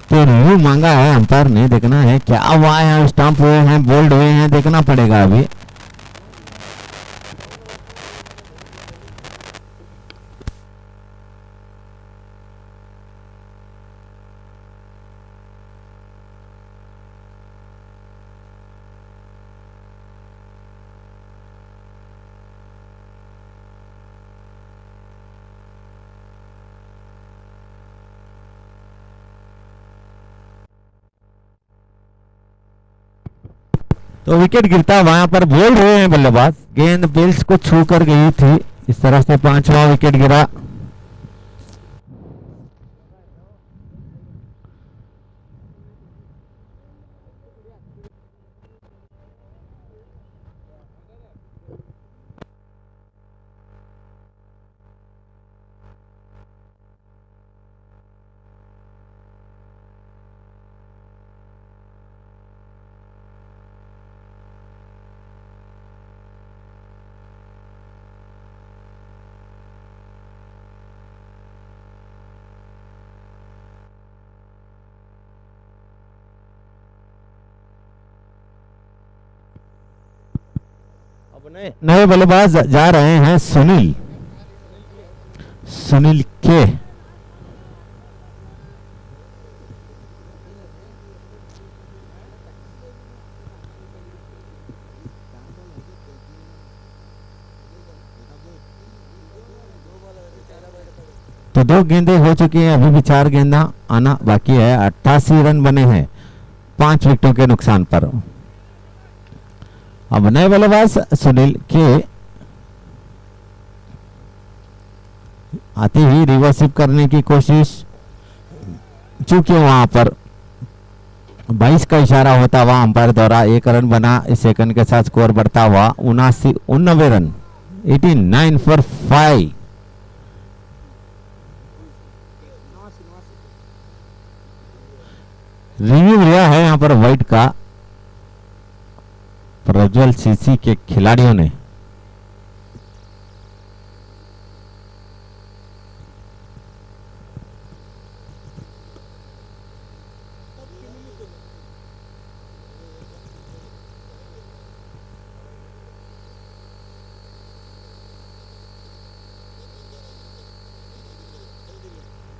S2: तो रिव्यू मांगा है अंपायर ने, देखना है क्या हुआ है। स्टंप हुए हैं, बोल्ड हुए हैं, देखना पड़ेगा अभी। तो विकेट गिरता वहां पर बोल रहे हैं बल्लेबाज, गेंद बेल्स को छू कर गई थी। इस तरह से 5वां विकेट गिरा। नए बल्लेबाज जा रहे हैं सुनील सुनील के। तो 2 गेंदें हो चुकी हैं, अभी भी 4 गेंदा आना बाकी है। 88 रन बने हैं 5 विकेटों के नुकसान पर। अब नए बल्लेबाज सुनील के आते ही रिवर्सिव करने की कोशिश, चूंकि वहां पर 22 का इशारा होता हुआ अंपायर द्वारा 1 रन बना। इस सेकंड के साथ स्कोर बढ़ता हुआ 79 रन 89 फॉर 5। रिव्यू लिया है यहां पर वाइट का प्रज्वल सीसी के खिलाड़ियों ने।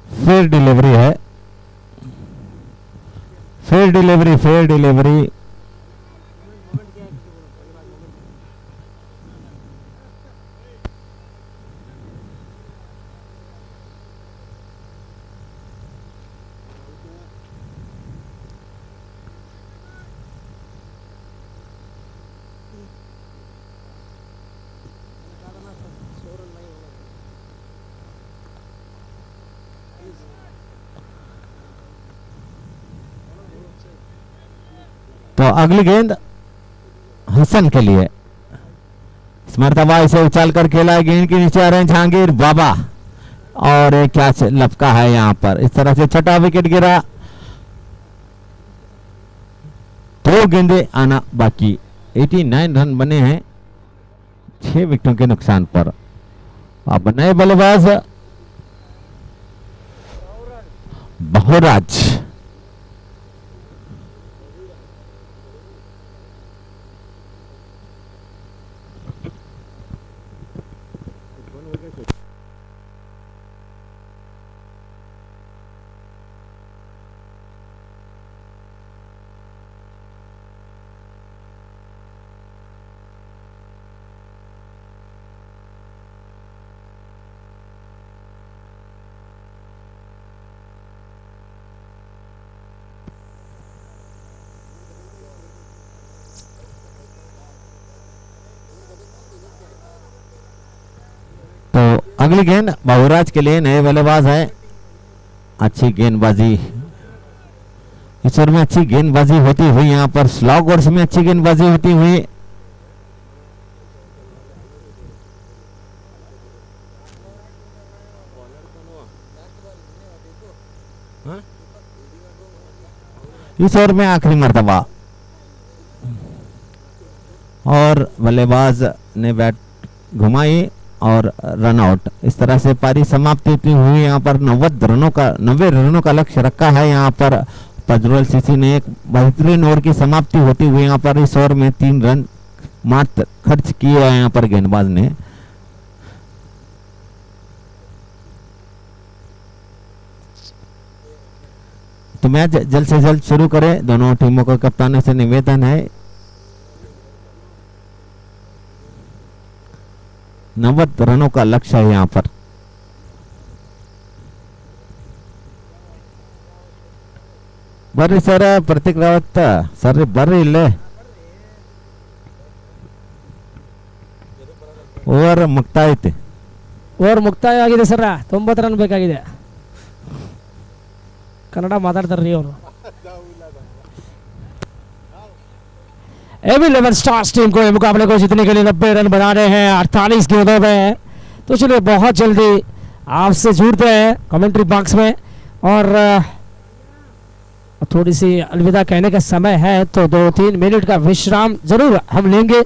S2: फेयर डिलीवरी है, फेयर डिलीवरी, फेयर डिलीवरी। तो अगली गेंद हसन के लिए। इस मरतबा इसे उछाल कर खेला है, गेंद के नीचे आ रहे हैं जहांगीर बाबा और एक कैच लपका है यहां पर। इस तरह से छठा विकेट गिरा। 2 गेंदे आना बाकी। 89 रन बने हैं 6 विकेटों के नुकसान पर। अब नए बल्लेबाज बहुराज। अगली गेंद बहुराज के लिए, नए बल्लेबाज है। अच्छी गेंदबाजी इस ओवर में, अच्छी गेंदबाजी होती हुई यहां पर स्लॉग ओवर्स में अच्छी गेंदबाजी होती हुई। इस ओवर में आखिरी मर्तबा और बल्लेबाज ने बैट घुमाई और रन आउट। इस तरह से पारी समाप्त होती हुई यहाँ पर 90 रनों का लक्ष्य रखा है। यहाँ पर प्रज्वल सीसी ने एक बेहतरीन ओवर की समाप्ति होती हुई यहाँ पर इस ओवर में 3 रन मात्र खर्च किए हैं यहाँ पर गेंदबाज ने। तो मैच जल्द से जल्द शुरू करें, दोनों टीमों का कप्तानों से निवेदन है। 90 रनों का लक्ष्य है यहाँ पर। ಬರ್ರಿ ಸರ್, ಪ್ರತೀಕ್ ರಾವತ್ ಸರ್ ಬರ್ರಿ ಇಲ್ಲೇ. ಓವರ್ ಮುಕ್ತಾಯ ಐತಿ.
S1: ಓವರ್ ಮುಕ್ತಾಯ ಆಗಿದೆ ಸರ್. 90 ರನ್ ಬೇಕಾಗಿದೆ. ಕನ್ನಡ ಮಾತಾಡ್ತಾರ್ರಿ ಅವರು. एबी लेवन स्टार्स टीम को मुकाबले को जीतने के लिए 90 रन बना रहे हैं 48 गेंदों में। तो चलिए बहुत जल्दी आपसे जुड़ते हैं कमेंट्री बॉक्स में और थोड़ी सी अलविदा कहने का समय है, तो 2-3 मिनट का विश्राम जरूर हम लेंगे।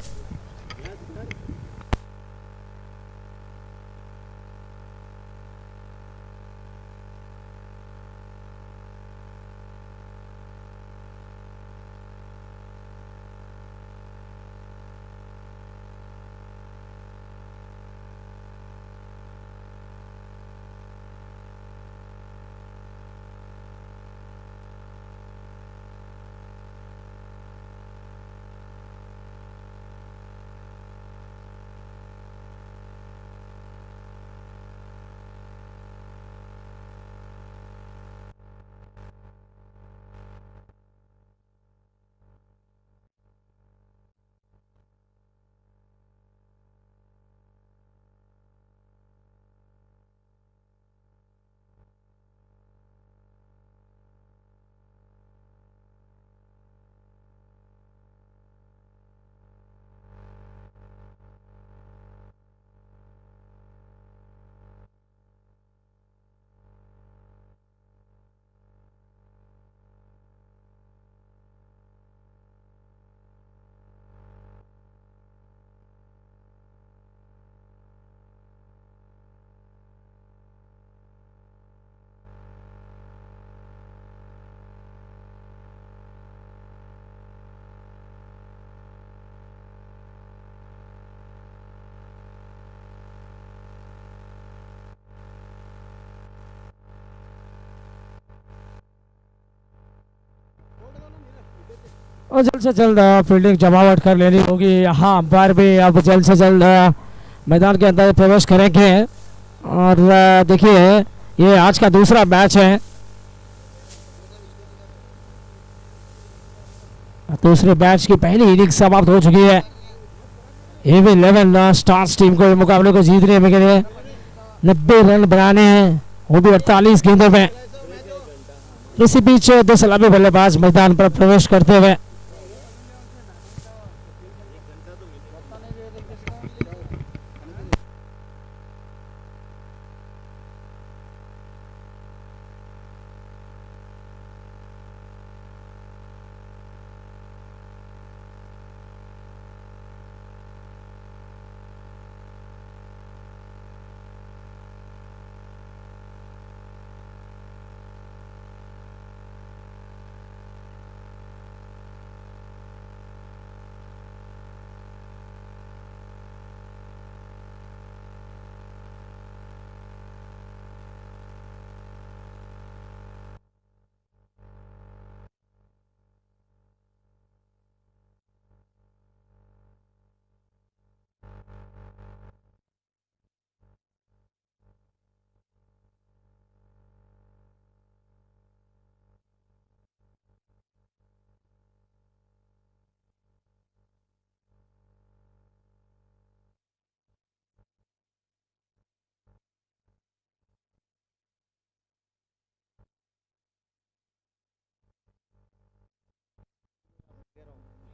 S1: और जल्द से जल्द फील्डिंग जमावट कर लेनी होगी। यहाँ अंपायर भी अब जल्द से जल्द मैदान के अंदर प्रवेश करेंगे। और देखिए ये आज का दूसरा मैच है। दूसरे मैच की पहली इनिंग समाप्त हो चुकी है। एवी 11 स्टार्स टीम को मुकाबले को जीतने के लिए 90 रन बनाने हैं, वो भी 48 गेंदों में। इसी बीच दो सलामी बल्लेबाज मैदान पर प्रवेश करते हुए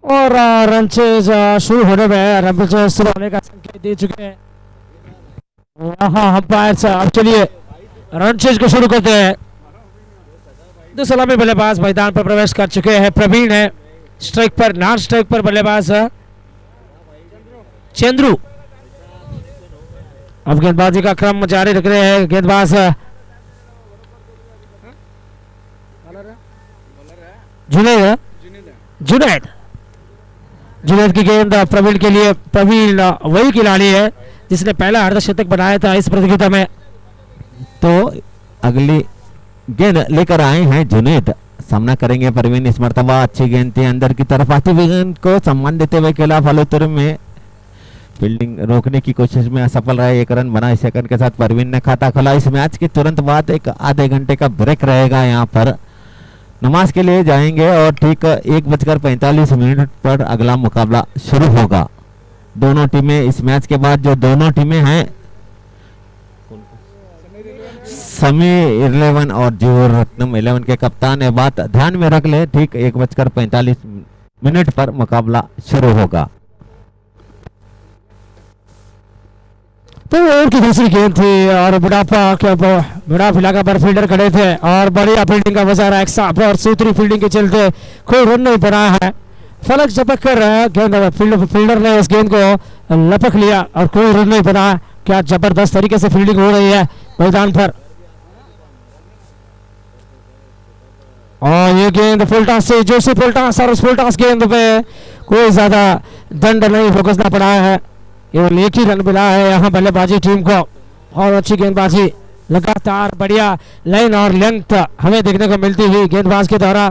S1: और रन चेज शुरू होने में रन चेज शुरू होने का संकेत दे चुके हैं। यहाँ अंपायर साहब चलिए रन चेज को शुरू करते हैं। दो सलामी बल्लेबाज मैदान पर प्रवेश कर चुके हैं। प्रवीण है स्ट्राइक पर, नॉन स्ट्राइक पर बल्लेबाज चंद्रू। अब गेंदबाजी का क्रम जारी रख रहे हैं गेंदबाज जुनैद जुनैद जुनैद की गेंद प्रवीण के लिए। प्रवीण वही खिलाड़ी है जिसने पहला अर्धशतक बनाया था इस प्रतियोगिता में।
S2: तो अगली गेंद लेकर आए हैं जुनैद, सामना करेंगे परवीन। इस मर्तबा अच्छी गेंद थी, अंदर की तरफ आती हुई गेंद को सम्मान देते हुए खेला। फलोत्तर में फील्डिंग रोकने की कोशिश में असफल रहे, 1 रन बना। इस सेकंड के साथ परवीन ने खाता खोला। इस मैच के तुरंत बाद एक आधे घंटे का ब्रेक रहेगा, यहाँ पर नमाज के लिए जाएंगे और ठीक 1:45 पर अगला मुकाबला शुरू होगा। दोनों टीमें इस मैच के बाद जो दोनों टीमें हैं समी 11 और जीवर रत्नम 11 के कप्तान है, बात ध्यान में रख ले। ठीक 1:45 पर मुकाबला शुरू होगा।
S1: तो ओवर की दूसरी गेंद थी और बुढ़ाप इलाका पर फील्डर खड़े थे और बढ़िया फील्डिंग का मजा रहा। एक साफ और सूत्री फील्डिंग के चलते कोई रन नहीं बना है। फलक झपक कर गेंद फील्डर ने इस गेंद को लपक लिया और कोई रन नहीं बना। क्या जबरदस्त तरीके से फील्डिंग हो रही है मैदान पर। और ये गेंद फुल टॉस से जोशी फुल टॉस और उस फुल टॉस गेंद पे कोई ज्यादा दंड नहीं भुगतना पड़ा है, केवल एक ही रन मिला है यहाँ बल्लेबाजी टीम को। और अच्छी गेंदबाजी, लगातार बढ़िया लाइन और लेंथ हमें देखने को मिलती हुई गेंदबाज के द्वारा।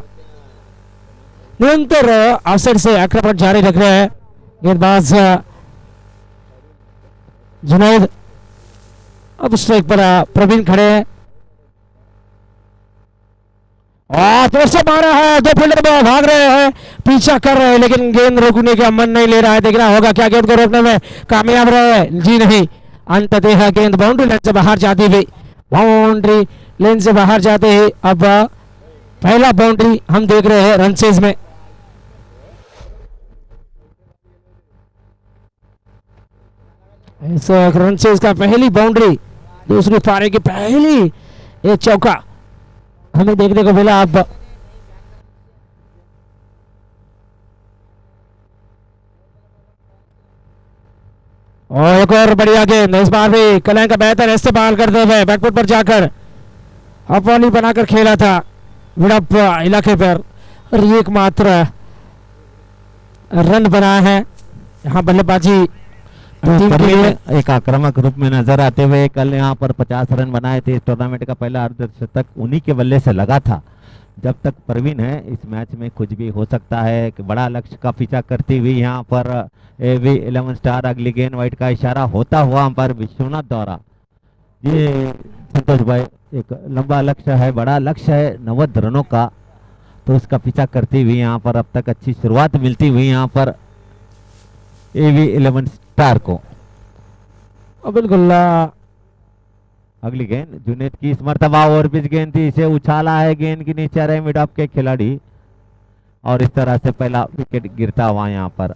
S1: निरंतर आउटसाइड से आक्रमण जारी रख रहे हैं गेंदबाज जुनैद। अब स्ट्राइक पर प्रवीण खड़े हैं और तो से मारा है। दो फील्डर भाग रहे हैं, पीछा कर रहे हैं, लेकिन गेंद रोकने का मन नहीं ले रहा है। देखना होगा क्या गेंद को रोकने में कामयाब रहे। जी नहीं, अंततः गेंद बाउंड्री लाइन से बाहर जाती हुई, बाउंड्री लाइन से बाहर जाते ही अब पहला बाउंड्री हम देख रहे हैं रन चेज में। इस रन चेज का पहली बाउंड्री, दूसरी पारी की पहली एक चौका हमें देखने को मिला। अब और एक और बढ़िया गेंद, इस बार भी कलैं का बेहतर इस्तेमाल करते हुए बैकफुट पर जाकर अपनी बनाकर खेला था विड़प इलाके पर और एकमात्र रन बनाया है यहाँ बल्लेबाजी
S2: एक आक्रामक रूप में नजर आते हुए। कल यहाँ पर 50 रन बनाए थे। इस टूर्नामेंट का पहला अर्धशतक उन्हीं के बल्ले से लगा था। जब तक प्रवीण है इस मैच में कुछ भी हो सकता है कि बड़ा लक्ष्य का पीछा करती हुई यहाँ पर एवी 11 स्टार अगली गेंद वाइट का इशारा होता हुआ अंपायर विश्वनाथ द्वारा। ये संतोष भाई एक लंबा लक्ष्य है, बड़ा लक्ष्य है 90 रनों का, तो उसका पीछा करती हुई यहाँ पर अब तक अच्छी शुरुआत मिलती हुई यहाँ पर एवी 11 स्टार को।
S1: बिल्कुल
S2: अगली गेंद जुनेद की इस मर्तबा और पिच गेंद थी, इसे उछाला है गेंद की नीचे रहे मिड ऑफ के खिलाड़ी और इस तरह से पहला विकेट गिरता हुआ यहाँ पर।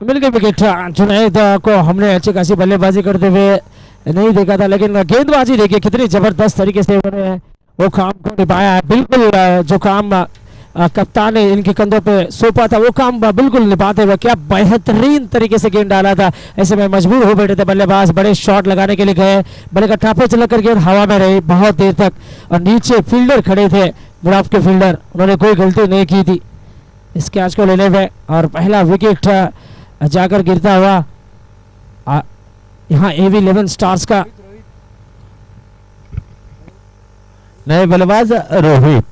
S1: बिल्कुल विकेट जुनैद को हमने अच्छी खासी बल्लेबाजी करते हुए नहीं देखा था, लेकिन गेंदबाजी देखिए कितनी जबरदस्त तरीके से उन्होंने वो काम को निभाया है। बिल्कुल जो काम कप्तान ने इनके कंधों पे सौंपा था वो काम बिल्कुल निभाते हुए क्या बेहतरीन तरीके से गेंद डाला था। ऐसे में मजबूर हो बैठे थे बल्लेबाज, बड़े शॉट लगाने के लिए गए, बड़े कट्ठा पे चला कर गेंद हवा में रही बहुत देर तक और नीचे फील्डर खड़े थे, मिड के फील्डर, उन्होंने कोई गलती नहीं की थी इस कैच को लेने में और पहला विकेट जाकर गिरता हुआ यहाँ एवी 11 स्टार्स का
S2: नए बल्लेबाज रोहित।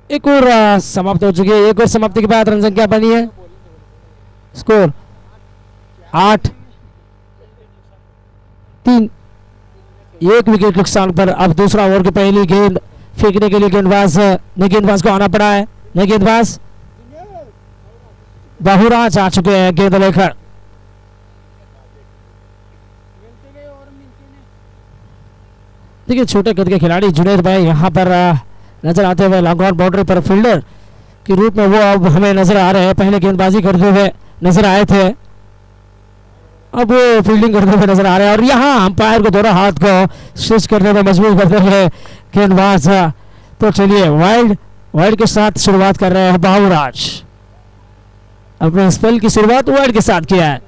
S1: एक और समाप्त हो चुकी है। एक और समाप्ति के बाद रन संख्या बनी है, स्कोर 8-3, एक विकेट नुकसान पर। अब दूसरा ओवर की पहली गेंद फेंकने के लिए गेंदबाज को आना पड़ा है। नए गेंदबाज बाहुराज आ चुके हैं गेंद लेकर। देखिए छोटे कद के खिलाड़ी जुनैद भाई यहाँ पर नजर आते हुए लॉन्ग ऑन बाउंड्री पर फील्डर के रूप में वो अब हमें नजर आ रहे हैं। पहले गेंदबाजी करते हुए नजर आए थे, अब वो फील्डिंग करते हुए नजर आ रहे हैं और यहाँ अंपायर को दोनों हाथ को स्विच करने में मजबूर करते हुए गेंदबाज। तो चलिए वाइड के साथ शुरुआत कर रहे हैं बाहुराज। अपने स्पेल की शुरुआत वाइड के साथ किया है।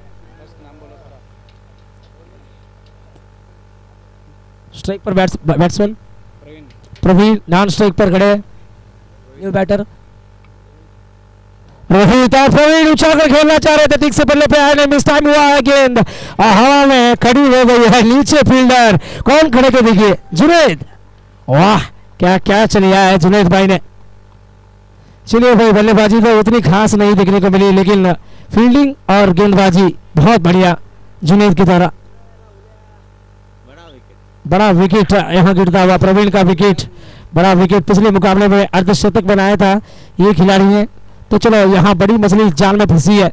S1: स्ट्राइक पर बैट्समैन प्रवीण, नॉन स्ट्राइक पर खड़े न्यू बैटर रोहित और प्रवीण उछालकर खेलना चाह रहे थे, ठीक से बल्ले पे आए, मिस टाइम हुआ है गेंद और हवा में खड़ी हो गई है। नीचे फील्डर कौन खड़े के देखिए, जुनैद। वाह क्या क्या चलिया है जुनैद भाई ने। चलिए भाई बल्लेबाजी तो उतनी खास नहीं देखने को मिली, लेकिन फील्डिंग और गेंदबाजी बहुत बढ़िया जुनैद की तरह। बड़ा विकेट यहाँ गिरता हुआ, प्रवीण का विकेट, बड़ा विकेट। पिछले मुकाबले में अर्धशतक बनाया था ये खिलाड़ी ने, तो चलो यहाँ बड़ी मछली जाल में फंसी है।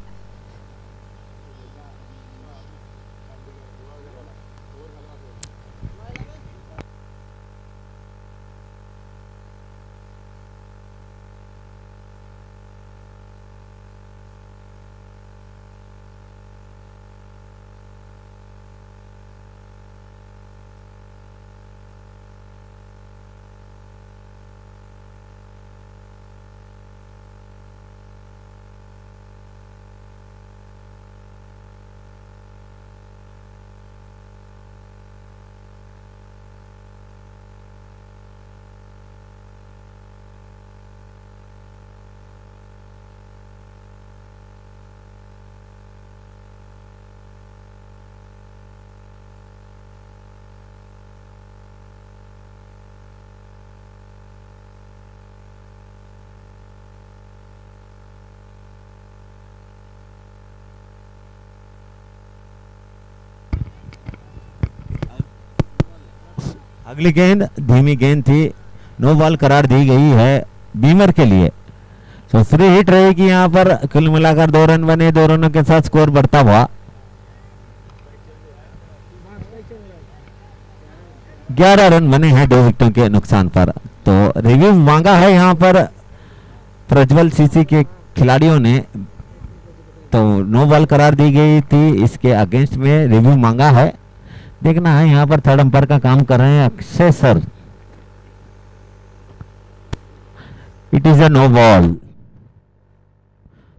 S2: अगली गेंद धीमी गेंद थी, नो बॉल करार दी गई है बीमर के लिए। तो फ्री हिट रहेगी यहाँ पर। कुल मिलाकर 2 रन बने, 2 रनों के साथ स्कोर बढ़ता हुआ 11 रन बने हैं 2 विकेटों के नुकसान पर। तो रिव्यू मांगा है यहाँ पर प्रज्वल सीसी के खिलाड़ियों ने, तो नो बॉल करार दी गई थी, इसके अगेंस्ट में रिव्यू मांगा है देखना है यहाँ पर थर्ड अंपायर का काम कर रहे हैं Akshay sir. It is a no ball,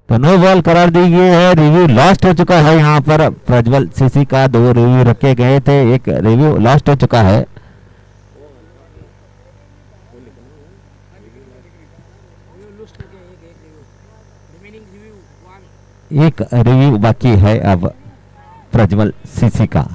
S2: तो नो बॉल करार दी गई है। रिव्यू लॉस्ट हो चुका है यहाँ पर प्रज्वल सीसी का। 2 रिव्यू रखे गए थे, एक रिव्यू लॉस्ट हो चुका है। एक रिव्यू बाकी है अब प्रज्वल सीसी का।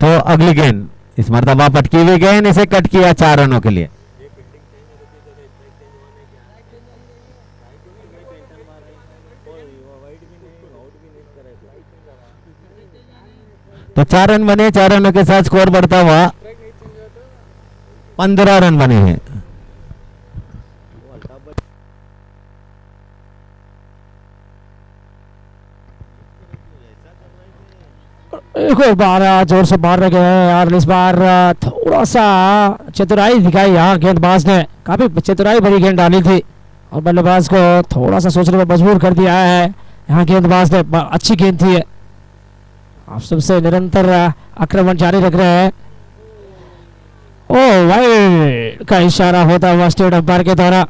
S2: तो अगली गेंद इस मर्तबा पटकी हुई गेंद, इसे कट किया 4 रनों के लिए। तो 4 रन बने, 4 रनों के साथ स्कोर बढ़ता हुआ 15 रन बने हैं।
S1: एक और बार जोर से मार गए हैं और इस बार थोड़ा सा चतुराई दिखाई यहाँ गेंदबाज ने, काफी चतुराई भरी गेंद डाली थी और बल्लेबाज को थोड़ा सा सोचने में मजबूर कर दिया है यहाँ गेंदबाज ने। अच्छी गेंद थी ये। आप सबसे निरंतर आक्रमण जारी रख रहे हैं। ओ वाइड का इशारा होता हुआ स्टेट अंपायर के द्वारा।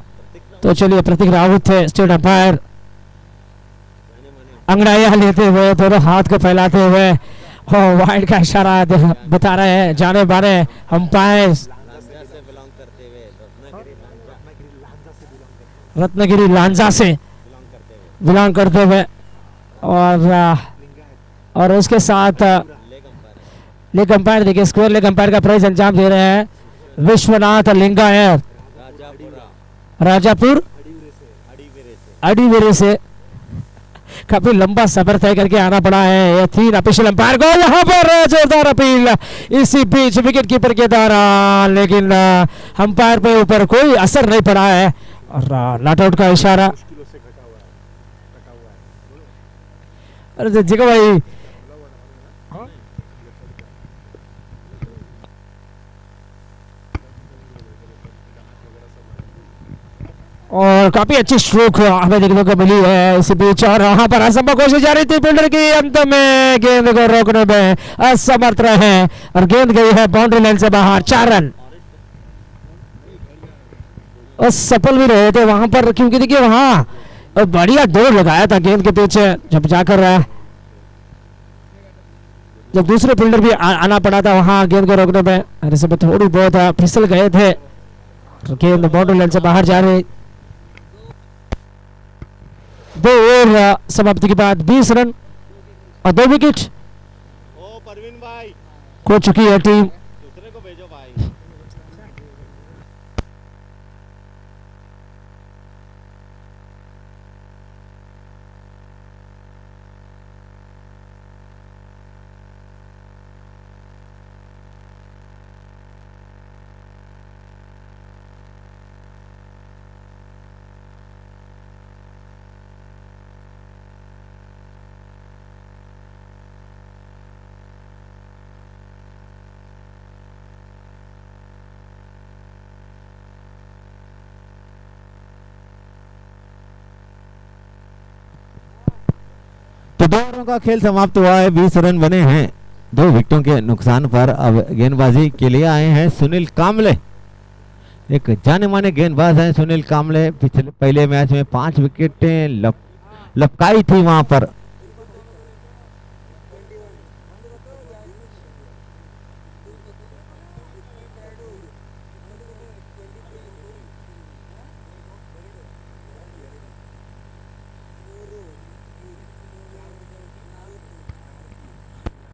S1: तो चलिए प्रतीक रावत थे स्टेट अंपायर, अंगड़ाइयां लेते हुए दोनों हाथ को फैलाते हुए वाइड का इशारा बता रहे हैं जाने माने अंपायर रत्नगिरी लांजा से बिलोंग करते हुए। और उसके साथ लेग अंपायर देखिए, स्क्वायर लेग अंपायर का प्राइज अंजाम दे रहे हैं विश्वनाथ लिंगायत, राजापुर अडीवेरे से। काफी लंबा सफर तय करके आना पड़ा है ये 3 ऑफिशियल अंपायर को। यहाँ पर जोरदार अपील इसी बीच विकेट कीपर के द्वारा, लेकिन अंपायर पे ऊपर कोई असर नहीं पड़ा है और नॉट आउट का इशारा। अरे जिको भाई और काफी अच्छी स्ट्रोक हमें देखने को मिली है इसी बीच। और वहां पर असंभव कोशिश जारी थी फील्डर की, अंत में गेंद को रोकने में असमर्थ रहे और गेंद गई है बाउंड्री लाइन से बाहर। 4 रन और सफल भी रहे थे वहां पर, क्योंकि देखिए वहां बढ़िया दौड़ लगाया था गेंद के पीछे। जब जाकर जब दूसरे फील्डर भी आना पड़ा था वहां गेंद को रोकने में, अरे सब थोड़ी बहुत फिसल गए थे। गेंद बाउंड्री लाइन से बाहर जा रही। 2 ओवर समाप्ति के बाद 20 रन और 2 विकेट खो चुकी है टीम।
S3: दूसरे को भेजो भाई।
S2: तो 2 ओवरों का खेल समाप्त हुआ है, 20 रन बने हैं 2 विकेटों के नुकसान पर। अब गेंदबाजी के लिए आए हैं सुनील कामले। एक जाने माने गेंदबाज हैं सुनील कामले। पिछले पहले मैच में 5 विकेटें लपकाई थी वहां पर।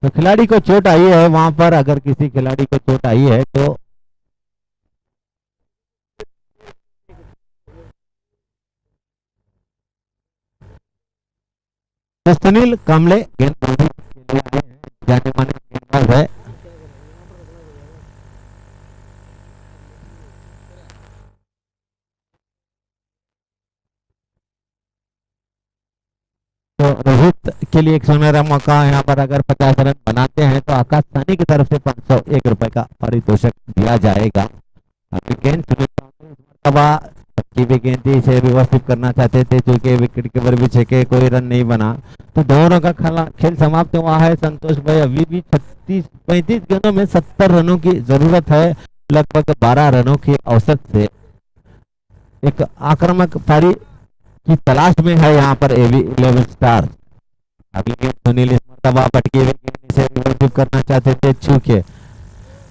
S2: तो खिलाड़ी को चोट आई है वहां पर, अगर किसी खिलाड़ी को चोट आई है तो सुनील कामले गेंदबाजी के लिए आए हैं, जाने माने गेंदबाज है। तो रोहित पिछली एक सुनहरा मौका, यहाँ पर अगर 50 रन बनाते हैं तो आकाश सानी की तरफ से 501 रुपए का पारितोषिक दिया जाएगा। अभी गेंद भी गेंद थी, इसे व्यवस्थित करना चाहते थे, क्योंकि विकेट कीपर भी छके, कोई रन नहीं बना, तो दोनों का खेल समाप्त हुआ है। संतोष भाई अभी भी 35 गेंदों में 70 रनों की जरूरत है, लगभग 12 रनों के औसत से एक आक्रामक पारी की तलाश में है यहाँ पर एवी 11 स्टार। अभी सुनील इस मरतबा भटकी हुई गेंद इसे व्यवस्थित करना चाहते थे, चूंकि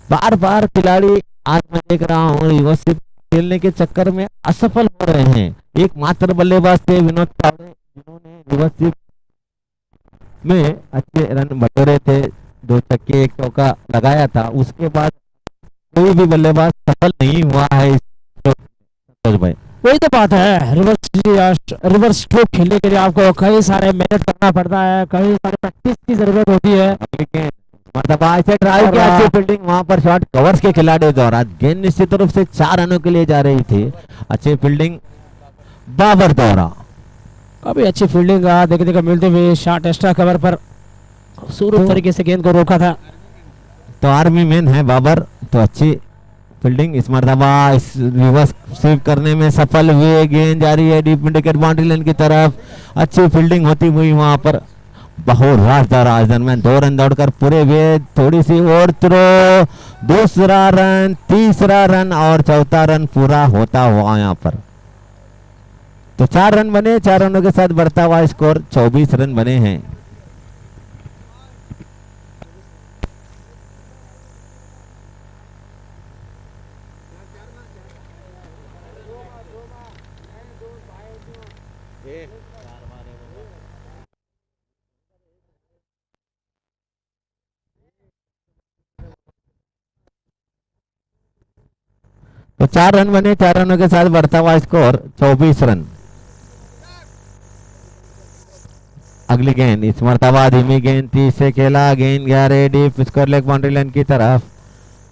S2: बार बार खिलाड़ी आज मैं देख रहा हूँ व्यवस्थित खेलने के चक्कर में असफल हो रहे हैं। एकमात्र बल्लेबाज थे विनोद तावड़े, जिन्होंने व्यवस्थित में अच्छे रन बटोरे थे, 2 छक्के 1 चौका लगाया था। उसके बाद कोई भी बल्लेबाज सफल नहीं हुआ है इस भाई।
S1: वही तो बात है, रिवर्स स्ट्रोक खेलने के लिए आपको कई सारे मेहनत करना पड़ता है, कई सारे प्रैक्टिस की जरूरत होती है।
S2: लेकिन मतलब ऐसे ट्राई किया, अच्छी फील्डिंग वहां पर, शॉट कवर्स के खिलाड़ी द्वारा, गेंद निश्चित रूप से 4 रनों के लिए जा रही थी, अच्छी फील्डिंग बाबर द्वारा,
S1: काफी अच्छी फील्डिंग देखने को मिलती हुई, शॉट एक्स्ट्रा कवर पर खूबसूरत तरीके से गेंद को रोका था।
S2: तो आर्मी मैन है बाबर, तो अच्छी फील्डिंग इस मरतबा इस रिवर्स स्वीप करने में सफल हुए, गेंद जा रही है deep mid wicket boundary line की तरफ, अच्छी फील्डिंग होती हुई वहां पर बहुत राज दरमियान 2 रन दौड़कर पूरे हुए, थोड़ी सी और थ्रो, दूसरा रन, तीसरा रन और चौथा रन पूरा होता हुआ यहाँ पर, तो 4 रन बने, 4 रनों के साथ बढ़ता हुआ स्कोर 24 रन बने हैं। तो 4 रन बने, 4 रनों के साथ बढ़ता हुआ स्कोर 24 रन। अगली गेंद इस मरतबा धीमी गेंद थी, इसे खेला, गेंद गया रे deep square leg boundary line की तरफ,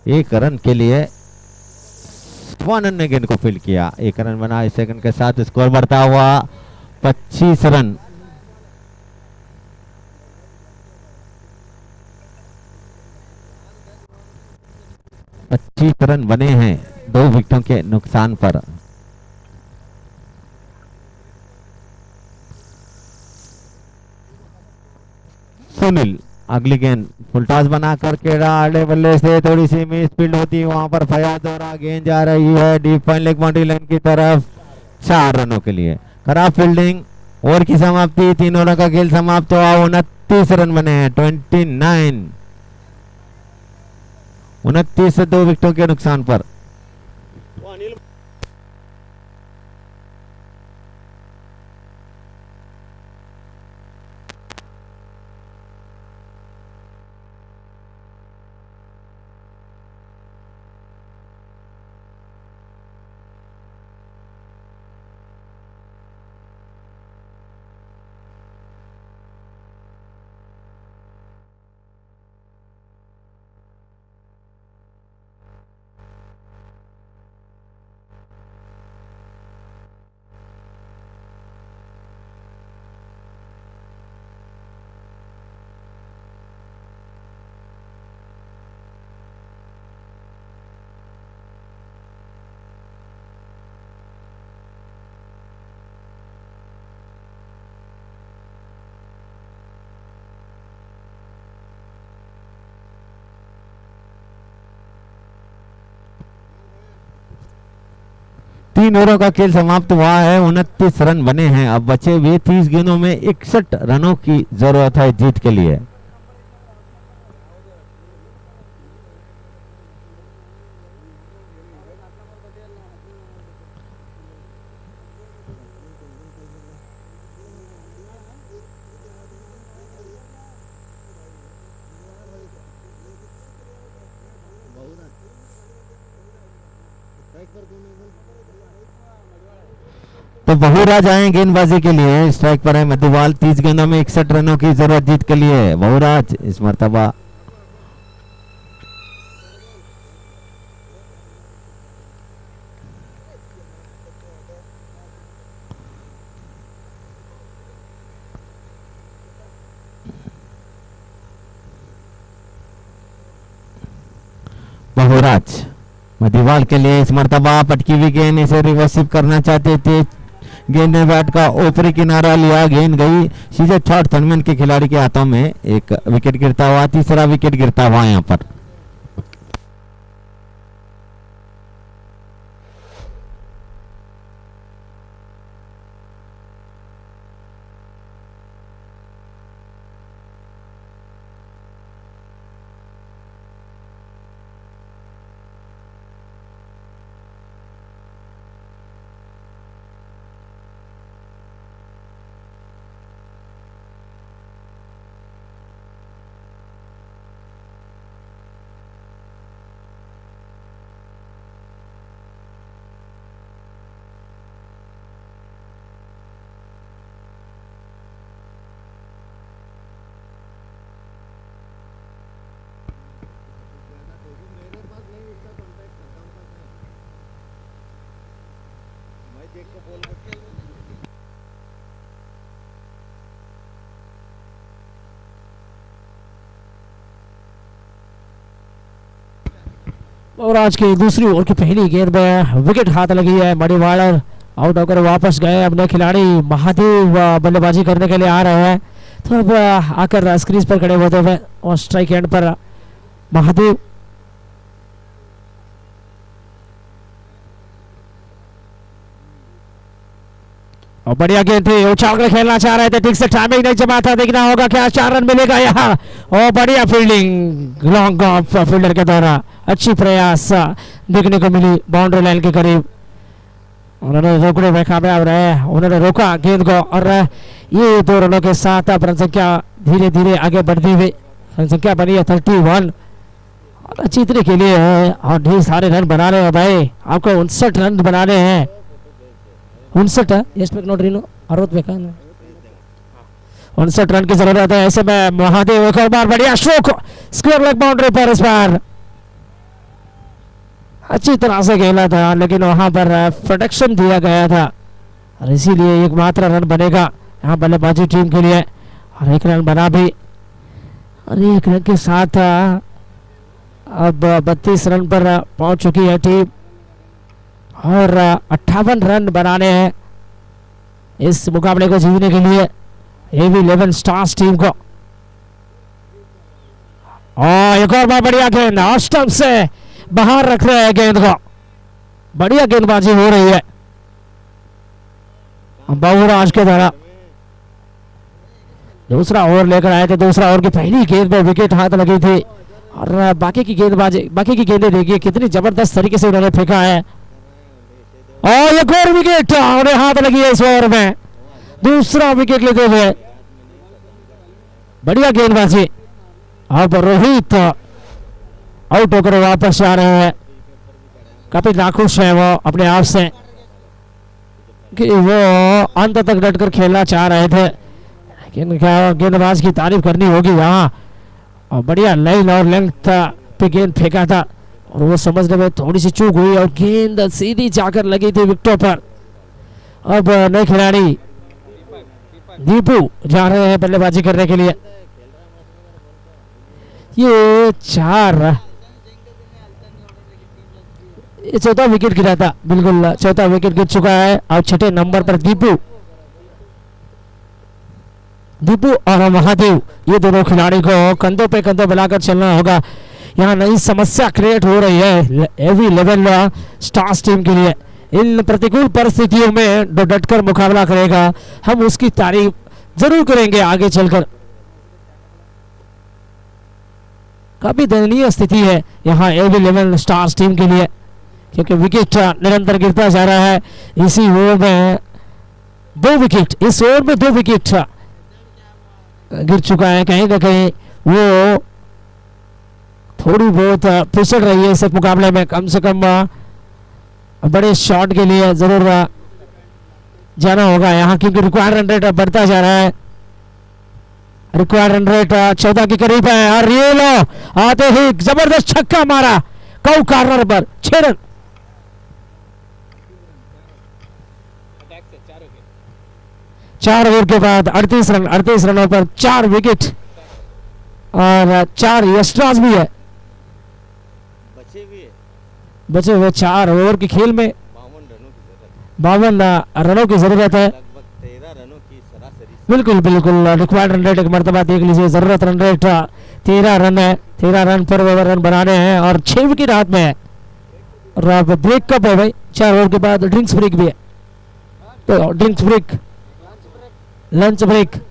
S2: 1 रन के लिए स्वानंद ने गेंद को फील्ड किया, 1 रन बना, इस सेकंड के साथ स्कोर बढ़ता हुआ 25 रन। रन बने हैं 2 विकेटों के नुकसान पर। सुनील अगली गेंद फुल टॉस बना करके आड़े बल्ले से थोड़ी सी मिस फील्ड होती है, वहां पर फयाज और गेंद जा रही है deep fine leg boundary line की तरफ, 4 रनों के लिए। खराब फील्डिंग, ओवर की समाप्ति, 3 ओवर का खेल समाप्त हुआ, 29 रन बने हैं, 29 से 2 विकेटों के नुकसान पर। तीन ओवरों का खेल समाप्त हुआ है, 29 रन बने हैं, अब बचे हुए 30 गेंदों में 61 रनों की जरूरत है जीत के लिए। तो बहुराज आए गेंदबाजी के लिए, स्ट्राइक पर है मधुवाल, 30 गेंदों में 61 रनों की जरूरत जीत के लिए। बहुराज इस मर्तबा दीवार के लिए इस मर्तबा पटकी हुई गेंद, इसे रिवर्सिव करना चाहते थे, गेंद ने बैट का ऊपरी किनारा लिया, गेंद गई सीधे थर्ड थर्डमैन के खिलाड़ी के हाथों में, एक विकेट गिरता हुआ, तीसरा विकेट गिरता हुआ यहाँ पर।
S1: और आज की दूसरी ओवर की पहली गेंद में विकेट हाथ लगी है, मणिवाड़र आउट होकर वापस गए। अपने खिलाड़ी महादेव बल्लेबाजी करने के लिए आ रहे हैं, तो अब आकर स्क्रीज पर खड़े होते हुए और स्ट्राइक एंड पर महादेव और बढ़िया गेंद थी, उछाल कर खेलना चाह रहे थे, ठीक से टाइमिंग नहीं जमा था, देखना होगा क्या 4 रन मिलेगा यहाँ। और बढ़िया फील्डिंग लॉन्ग ऑफ फील्डर के द्वारा, अच्छी प्रयास देखने को मिली बाउंड्री लाइन के करीब। उन्होंने रोकने में कामयाब रहे, उन्होंने रोका गेंद को और ये 2 रनों के साथ अब रन संख्या धीरे धीरे आगे बढ़ती हुई, रन संख्या बनी है 31। अच्छी तरीके के लिए है और ढेर सारे रन बनाने हैं भाई, आपको 59 रन बनाने हैं। 59 59 रन की जरूरत है। ऐसे में महादेव एक और बार बढ़िया स्ट्रोक स्क्वायर लेग बाउंड्री पर, इस बार अच्छी तरह से खेला था, लेकिन वहां पर प्रोटेक्शन दिया गया था और इसीलिए एकमात्र रन बनेगा यहाँ बल्लेबाजी टीम के लिए। और 1 रन बना भी और 1 रन के साथ अब 32 रन पर पहुंच चुकी है टीम और 58 रन बनाने हैं इस मुकाबले को जीतने के लिए एवी 11 स्टार्स टीम को। और एक और बार बढ़िया गेंद ऑफ स्टंप से बाहर रख रहे हैं गेंद को, बढ़िया गेंदबाजी हो रही है बहुराज के द्वारा। दूसरा ओवर लेकर आए थे, दूसरा ओवर की पहली गेंद पे विकेट हाथ लगी थी और बाकी की गेंदें देखिए कितनी जबरदस्त तरीके से उन्होंने फेंका है। और एक और विकेट उन्हें हाथ लगी है इस ओवर में, दूसरा विकेट लेते हुए, बढ़िया गेंदबाजी। अब रोहित आउट होकर वापस आ रहे हैं, काफी नाखुश है वो अपने आप से कि वो अंत तक डटकर खेलना चाह रहे थे, लेकिन क्या गेंदबाज की तारीफ करनी होगी यहाँ। और बढ़िया लाइन और लेंथ पे गेंद फेंका था और वो समझने में थोड़ी सी चूक हुई और गेंद सीधी जाकर लगी थी विकेटों पर। अब नए खिलाड़ी दीपू जा रहे हैं बल्लेबाजी करने के लिए। ये चौथा विकेट गिरा था, बिल्कुल चौथा विकेट गिर चुका है और 6ठे नंबर पर दीपू और महादेव, ये दोनों खिलाड़ी को कंधों पे कंधे मिलाकर चलना होगा। यहाँ नई समस्या क्रिएट हो रही है एवी 11 स्टार्स टीम के लिए। इन प्रतिकूल परिस्थितियों में जो डटकर मुकाबला करेगा, हम उसकी तारीफ जरूर करेंगे आगे चलकर। काफी दयनीय स्थिति है यहाँ एवी 11 स्टार्स टीम के लिए, क्योंकि विकेट निरंतर गिरता जा रहा है। इसी ओवर में 2 विकेट, इस ओवर में 2 विकेट गिर चुका है। कहीं ना कहीं वो थोड़ी बहुत फिसल रही है इस मुकाबले में। कम से कम बड़े शॉट के लिए जरूर जाना होगा यहाँ, क्योंकि रिक्वायर्ड रन रेट बढ़ता जा रहा है। रिक्वायर्ड रन रेट 14 के करीब है और ये लो आते ही जबरदस्त छक्का मारा कौ कार्नर पर, 6 रन। 4 ओवर के बाद 38 रन, 38 रनों पर 4 विकेट और 4 एक्स्ट्रास भी है। बचे हुए 4 ओवर के खेल में 52 रनों की जरूरत है।
S3: लगभग 13 रनों की सरासरी।
S1: बिल्कुल बिल्कुल रिक्वायर्ड रन रेट एक मरतबा देख लीजिए, जरूरत रन रेट 13 रन है। 13 रन पर ओवर रन बनाने हैं और 6 विकेट हाथ में है। और अब ब्रेक कब है भाई? 4 ओवर के बाद ड्रिंक्स ब्रेक भी है, तो ड्रिंक्स ब्रेक, लंच ब्रेक।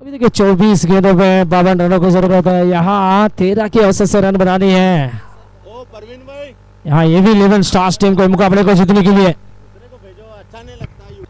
S1: अभी देखिए 24 गेंदों में 52 रनों की जरूरत है। यहाँ 13 की औसत से रन बनानी है।
S3: ओ परवीन भाई,
S1: यहाँ ये भी 11 स्टार्स टीम को मुकाबले को जीतने के लिए।
S3: दूसरे को भेजो, अच्छा नहीं लगता यू।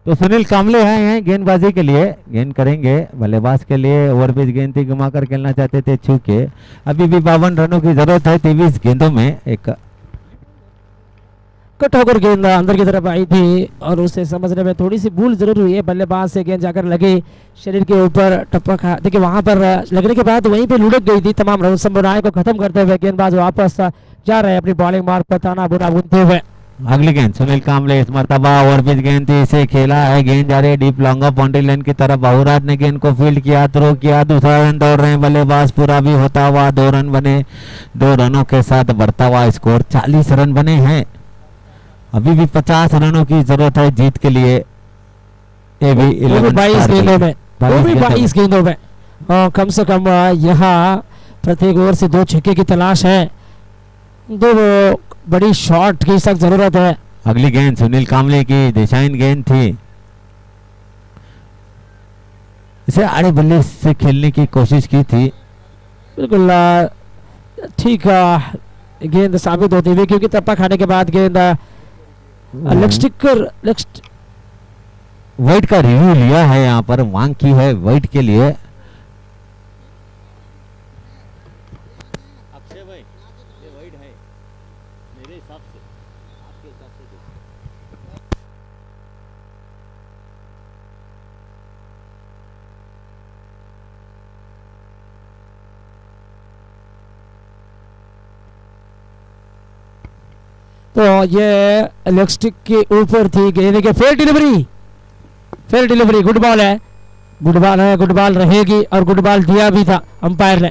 S2: तो सुनील कामले हैं गेंदबाजी के लिए, गेंद करेंगे बल्लेबाज के लिए। ओवरपिच गेंद थी, घुमा कर खेलना चाहते थे, छू के। अभी भी 52 रनों की जरूरत है 23 गेंदों में। एक
S1: कट होकर गेंद अंदर की तरफ आई थी और उसे समझने में थोड़ी सी भूल जरूर हुई है। बल्लेबाज से गेंद जाकर लगी शरीर के ऊपर, टप्पा खा। देखिए वहां पर लगने के बाद वहीं पे लुढ़क गई थी। तमाम रन संभावनाएं को खत्म करते हुए गेंदबाज वापस जा रहे हैं अपनी बॉलिंग मार्ग पर ताना बुना बुनते हुए।
S2: अगली गेंद सुनील कामले, इस मरतबा ओवरपिच गेंद थी, इसे खेला है। गेंद जा रही है deep long off boundary line की तरफ। बहुराज ने गेंद को फील्ड किया, थ्रो किया, दूसरा रन दौड़ रहे हैं बल्लेबाज, पूरा भी होता हुआ 2 रन बने। 2 रनों के साथ बढ़ता हुआ स्कोर 40 रन बने हैं। अभी भी 50 रनों की जरूरत है जीत के लिए। ये भी
S1: 22 गेंदों में, वो भी 22 गेंदों में कम से कम यहाँ प्रत्येक ओवर से 2 छक्के की तलाश है। 2 बड़ी शॉट की सख्त जरूरत है।
S2: अगली गेंद सुनील कामले की डिजाइन गेंद थी, इसे आड़े बल्ले से खेलने की कोशिश की थी।
S1: बिल्कुल ठीक गेंद साबित होती हुई, क्योंकि टप्पा खाने के बाद गेंद लेग स्टिकर
S2: वाइट का रिव्यू लिया है, यहाँ पर मांग की है वाइट के लिए।
S3: अक्षय भाई, ये वाइड है मेरे हिसाब से, आपके हिसाब से देखो।
S1: तो ये लेग स्टिक के ऊपर थी गेंद के। फेयर डिलीवरी, गुड बॉल है, गुड बॉल है, गुड बॉल रहेगी और गुड बॉल दिया भी था अंपायर ने।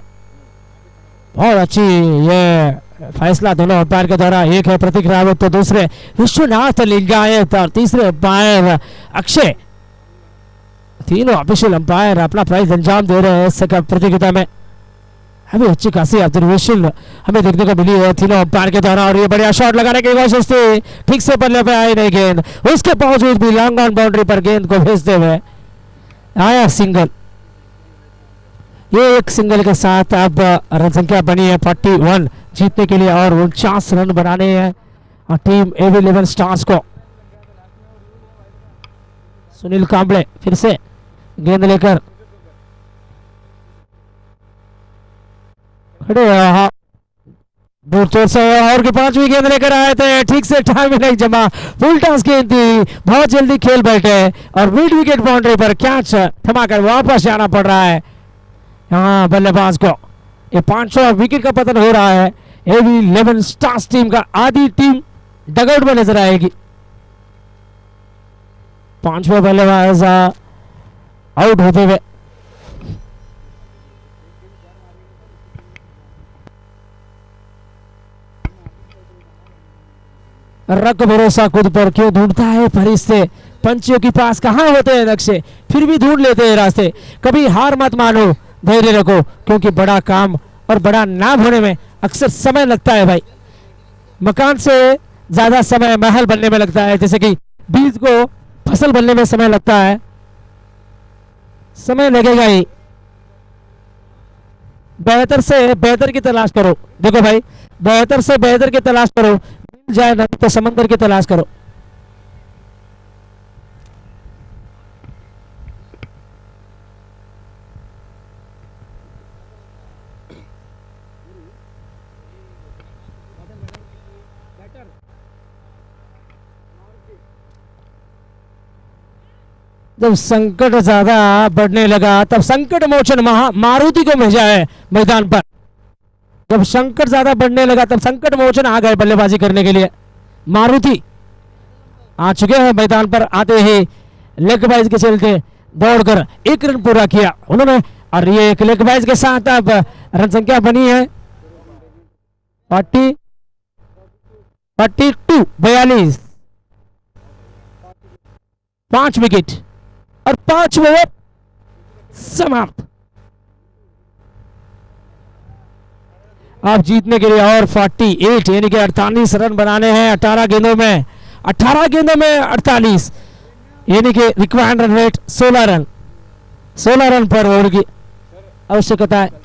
S1: बहुत अच्छी ये फैसला दोनों अंपायर के द्वारा। एक है प्रतीक रावत तो दूसरे विश्वनाथ लिंगायत और तीसरे अंपायर अक्षय। तीनों ऑफिशियल अंपायर अपना प्राइज अंजाम दे रहे हैं इस प्रतियोगिता में। अभी अच्छी खासी ऑब्जर्वेशन हमें देखने को मिली है तीनों अंपायर के द्वारा, और ये बढ़िया शॉट लगाने की कोशिश थी, ठीक से बल्ले पे आई नहीं गेंद, उसके बावजूद भी लॉन्ग ऑन बाउंड्री पर गेंद को भेजते हुए आया सिंगल। ये एक सिंगल के साथ अब रन संख्या बनी है 41 जीतने के लिए, और 49 रन बनाने हैं और टीम एवी 11 स्टार्स को। सुनील कांबळे फिर से गेंद लेकर खड़े, दूर चोर से और की 5वीं गेंद लेकर आए थे, ठीक से टाइम नहीं जमा, फुल टॉस गेंद थी, बहुत जल्दी खेल बैठे और मिड विकेट बाउंड्री पर कैच थमाकर वापस जाना पड़ रहा है यहाँ बल्लेबाज को। ये 5वां विकेट का पतन हो रहा है एवी 11 स्टार्स टीम का। आधी टीम डगआउट में नजर आएगी। 5वें बल्लेबाज आउट होते हुए रख भरोसा खुद पर क्यों ढूंढता है फरिश्ते, पंछियों के पास कहाँ होते हैं नक्शे, फिर भी ढूंढ लेते हैं रास्ते। कभी हार मत मानो, धैर्य रखो, क्योंकि बड़ा काम और बड़ा नाम होने में अक्सर समय लगता है भाई। मकान से ज्यादा समय महल बनने में लगता है, जैसे कि बीज को फसल बनने में समय लगता है, समय लगेगा ही। बेहतर से बेहतर की तलाश करो। देखो भाई, बेहतर से बेहतर की तलाश करो, मिल जाए नहीं तो समंदर की तलाश करो। जब संकट ज्यादा बढ़ने लगा तब संकट मोचन मारुति को भेजा है मैदान पर। जब संकट ज्यादा बढ़ने लगा तब संकट मोचन आ गए बल्लेबाजी करने के लिए। मारुति आ चुके हैं मैदान पर। आते ही लेग बाइज के चलते दौड़कर 1 रन पूरा किया उन्होंने, और ये एक लेग बाइज के साथ अब रन संख्या बनी है 42 5 विकेट और 5 ओवर समाप्त। अब जीतने के लिए और 48 यानी कि 48 रन बनाने हैं 18 गेंदों में 48 यानी कि रिक्वायर्ड रन रेट 16 रन पर ओवर की आवश्यकता है।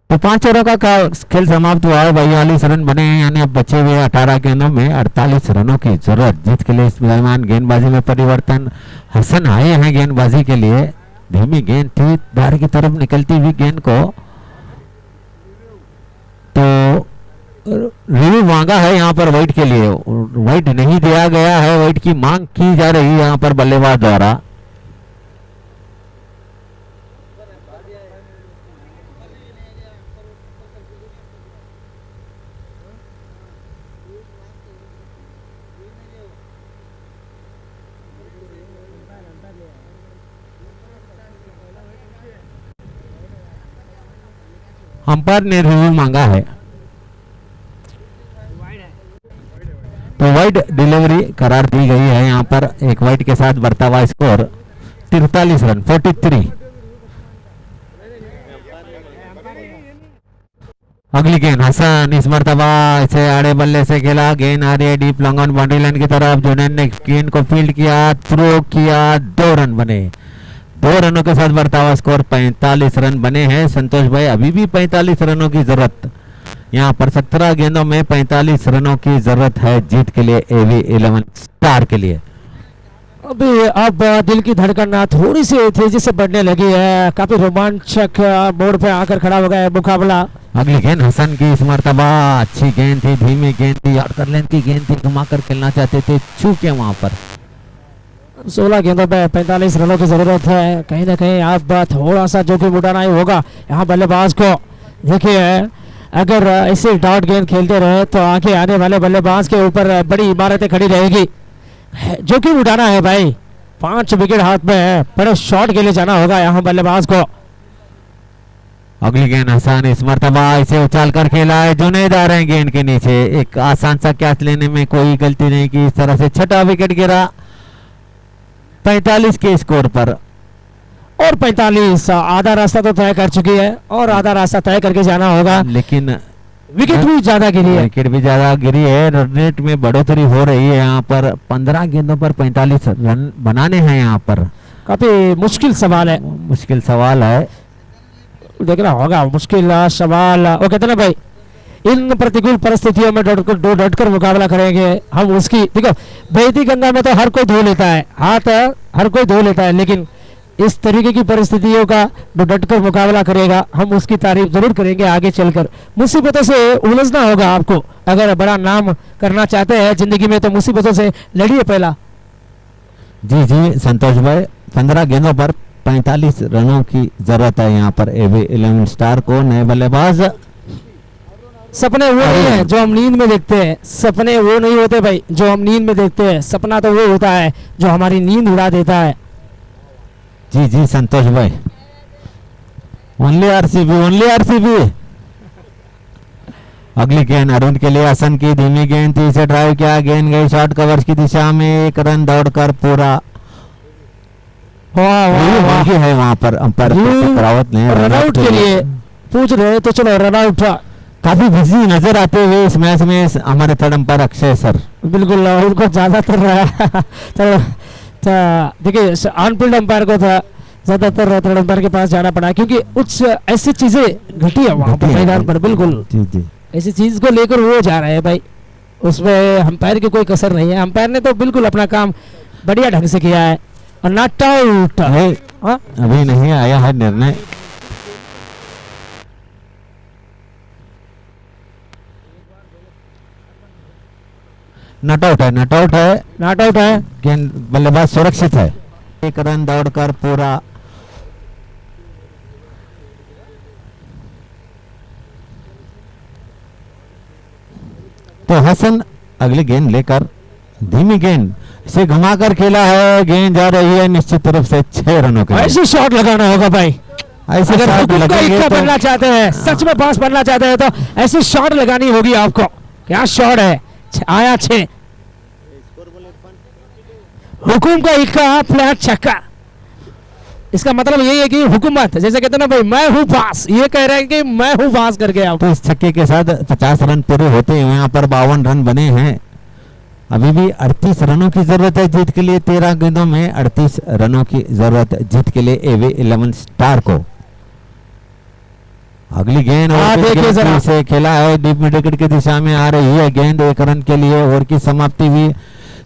S2: तो 5 ओवरों का खेल समाप्त हुआ है। 42 रन बने हैं, यानी अब बचे हुए 18 गेंदों में 48 रनों की जरूरत। जीत के लिए इस दरमियान गेंदबाजी में परिवर्तन। हसन आए हैं गेंदबाजी के लिए। धीमी गेंद थी, बाहर की तरफ निकलती हुई गेंद को तो रिव्यू मांगा है यहाँ पर वाइड के लिए। वाइड नहीं दिया गया है, वाइड की मांग की जा रही है यहाँ पर बल्लेबाज द्वारा। अंपायर ने रिव्यू मांगा है तो वाइड डिलीवरी करार दी गई है। यहाँ पर एक वाइड के साथ बढ़ता हुआ स्कोर 43 रन 43। अगली गेंद हसन, इस मरतबा इसे आड़े बल्ले से खेला। गेंद आ रही है deep long on boundary line की तरफ। जुनैद ने गेंद को फील्ड किया, थ्रो किया, 2 रन बने। 2 रनों के साथ बढ़ता हुआ स्कोर 45 रन बने हैं। संतोष भाई, अभी भी 45 रनों की जरूरत। यहाँ पर 17 गेंदों में 45 रनों की जरूरत है जीत के लिए एवी 11 स्टार के लिए।
S1: अभी अब दिल की धड़कन थोड़ी सी तेजी से बढ़ने लगी है। काफी रोमांचक मोड़ पे आकर खड़ा हो गया है मुकाबला।
S2: अगली गेंद हसन की, इस मर्तबा अच्छी गेंद थी, धीमी गेंद थी, आउटर लेंथ की गेंद थी, घुमा कर खेलना चाहते थे, चूके वहां पर।
S1: 16 गेंदों पे 45 रनों की जरूरत है। कहीं ना कहीं आप थोड़ा सा जोखिम उठाना ही होगा यहाँ बल्लेबाज को। देखिए अगर ऐसे डॉट गेंद खेलते रहे तो आगे आने वाले बल्लेबाज के ऊपर बड़ी इमारतें खड़ी रहेगी। जोखिम उठाना है भाई, 5 विकेट हाथ में है, बड़े शॉट के लिए जाना होगा यहाँ बल्लेबाज को।
S2: अगली गेंद हसन, इस मर्तबा इसे उछाल कर खेला है, जुनैद आ रहे हैं गेंद के नीचे, एक आसान सा कैच लेने में कोई गलती नहीं की। इस तरह से छठा विकेट गिरा 45 के स्कोर पर।
S1: और 45 आधा रास्ता तो तय कर चुकी है और आधा रास्ता तय करके जाना होगा,
S2: लेकिन
S1: विकेट भी ज्यादा गिरी है।
S2: विकेट भी ज्यादा गिरी है, रन रेट में बढ़ोतरी हो रही है यहाँ पर। 15 गेंदों पर 45 रन बनाने हैं यहाँ पर।
S1: काफी मुश्किल सवाल है,
S2: मुश्किल सवाल है,
S1: देखना होगा मुश्किल सवाल। वो कहते ना भाई, इन प्रतिकूल परिस्थितियों में डट कर मुकाबला करेंगे हम उसकी। देखो बहती गंगा में तो हर कोई धो लेता है, हाथ हर कोई धो लेता है, लेकिन इस तरीके की परिस्थितियों का जो डट कर मुकाबला करेगा हम उसकी तारीफ जरूर करेंगे आगे चलकर। मुसीबतों से उलझना होगा आपको, अगर बड़ा नाम करना चाहते हैं जिंदगी में तो मुसीबतों से लड़िए पहला।
S2: जी जी संतोष भाई, 15 गेंदों पर 45 रनों की जरूरत है यहाँ पर एवी 11 स्टार को। नए बल्लेबाज,
S1: सपने वो नहीं है जो हम नींद में देखते हैं, सपने वो नहीं होते भाई जो हम नींद में देखते हैं, सपना तो वो होता है जो हमारी नींद उड़ा देता है।
S2: जी जी संतोष भाई, ओनली आरसीबी, ओनली आरसीबी। अगली गेंद अरुण के लिए, हसन की धीमी गेंद थी, इसे ड्राइव किया, गेंद गई शॉर्ट कवर्स की दिशा में, 1 रन दौड़कर पूरा।
S1: वाह वाह वाह,
S2: है वहां पर अंपायर रावत ने
S1: रन आउट के लिए पूछ रहे तो चलो रन आउट।
S2: काफी बिजी नजर आते हुए इस मैच में हमारे थर्ड अंपायर अक्षय सर।
S1: बिल्कुल उनको ज्यादातर देखिए ऑन फील्ड अंपायर को था ज्यादातर थर्ड अंपायर के पास जाना पड़ा, क्योंकि कुछ ऐसी चीजें घटी है वहां पर मैदान पर। बिल्कुल
S2: जी जी,
S1: ऐसी चीज को लेकर वो जा रहे हैं भाई, उसमें अंपायर की कोई कसर नहीं है। अंपायर ने तो बिल्कुल अपना काम बढ़िया ढंग से किया है। और नॉट आउट
S2: अभी नहीं आया है निर्णय। नॉट आउट है, नॉट आउट है,
S1: नॉट आउट है।
S2: गेंद बल्लेबाज सुरक्षित है, 1 रन दौड़कर पूरा। तो हसन अगली गेंद लेकर, धीमी गेंद से घुमाकर खेला है, गेंद जा रही है निश्चित रूप से 6 रनों के लिए।
S1: ऐसे शॉट लगाना होगा भाई,
S2: ऐसे
S1: अगर
S2: शॉट
S1: हुकुम का
S2: लगेंगे
S1: इक्का
S2: तो
S1: बनना चाहते हैं, सच में पास बनना चाहते हैं तो ऐसी शॉट लगानी होगी आपको। क्या शॉट है, आया 6।
S3: स्कोर बोले फन
S1: हुकुम का इक्का फ्लैट छक्का, इसका मतलब यही है कि हुकूमत जैसे कहते हैं ना भाई मैं हूँ पास, ये कह रहे हैं कि मैं हूँ पास करके आप।
S2: तो इस छक्के के साथ 50 रन पूरे होते हैं, यहाँ पर 52 रन बने हैं। अभी भी 38 रनों की जरूरत है जीत के लिए, 13 गेंदों में 38 रनों की जरूरत है जीत के लिए एवी 11 स्टार को। अगली गेंद से खेला है, डीप मिड विकेट की दिशा में आ रही है गेंद, 1 रन के लिए। ओवर की समाप्ति हुई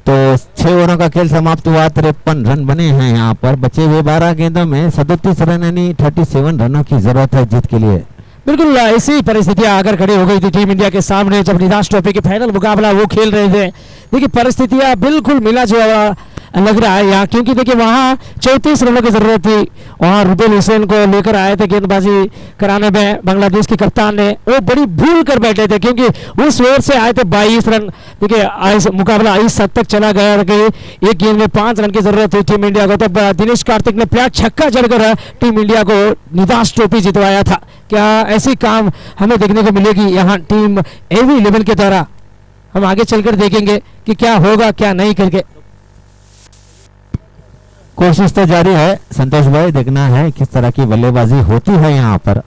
S2: तो 6 ओवरों का खेल समाप्त हुआ, 53 रन बने हैं यहाँ पर। बचे हुए 12 गेंदों में 37 रन यानी 37 रनों की जरूरत है जीत के लिए।
S1: बिल्कुल ऐसी परिस्थितियां आकर खड़ी हो गई थी टीम इंडिया के सामने जब निराश ट्रॉफी के फाइनल मुकाबला वो खेल रहे थे। देखिए परिस्थितियां बिल्कुल मिला जुला लग रहा है यहाँ, क्योंकि देखिए वहाँ 34 रनों की जरूरत थी, वहाँ रुबेल हुसैन को लेकर आए थे गेंदबाजी कराने में बांग्लादेश के कप्तान ने, वो बड़ी भूल कर बैठे थे क्योंकि उस ओवर से आए थे 22 रन। देखिए मुकाबला इस हद तक चला गया कि एक गेंद में 5 रन की जरूरत थी टीम इंडिया को, तब दिनेश कार्तिक ने फ्लैट छक्का जड़कर टीम इंडिया को निराश ट्रॉफी जितवाया था। क्या ऐसी काम हमें देखने को मिलेगी यहाँ टीम एवी 11 के द्वारा? हम आगे चलकर देखेंगे कि क्या होगा क्या नहीं करके।
S2: कोशिश तो जारी है संतोष भाई, देखना है किस तरह की बल्लेबाजी होती है यहाँ पर।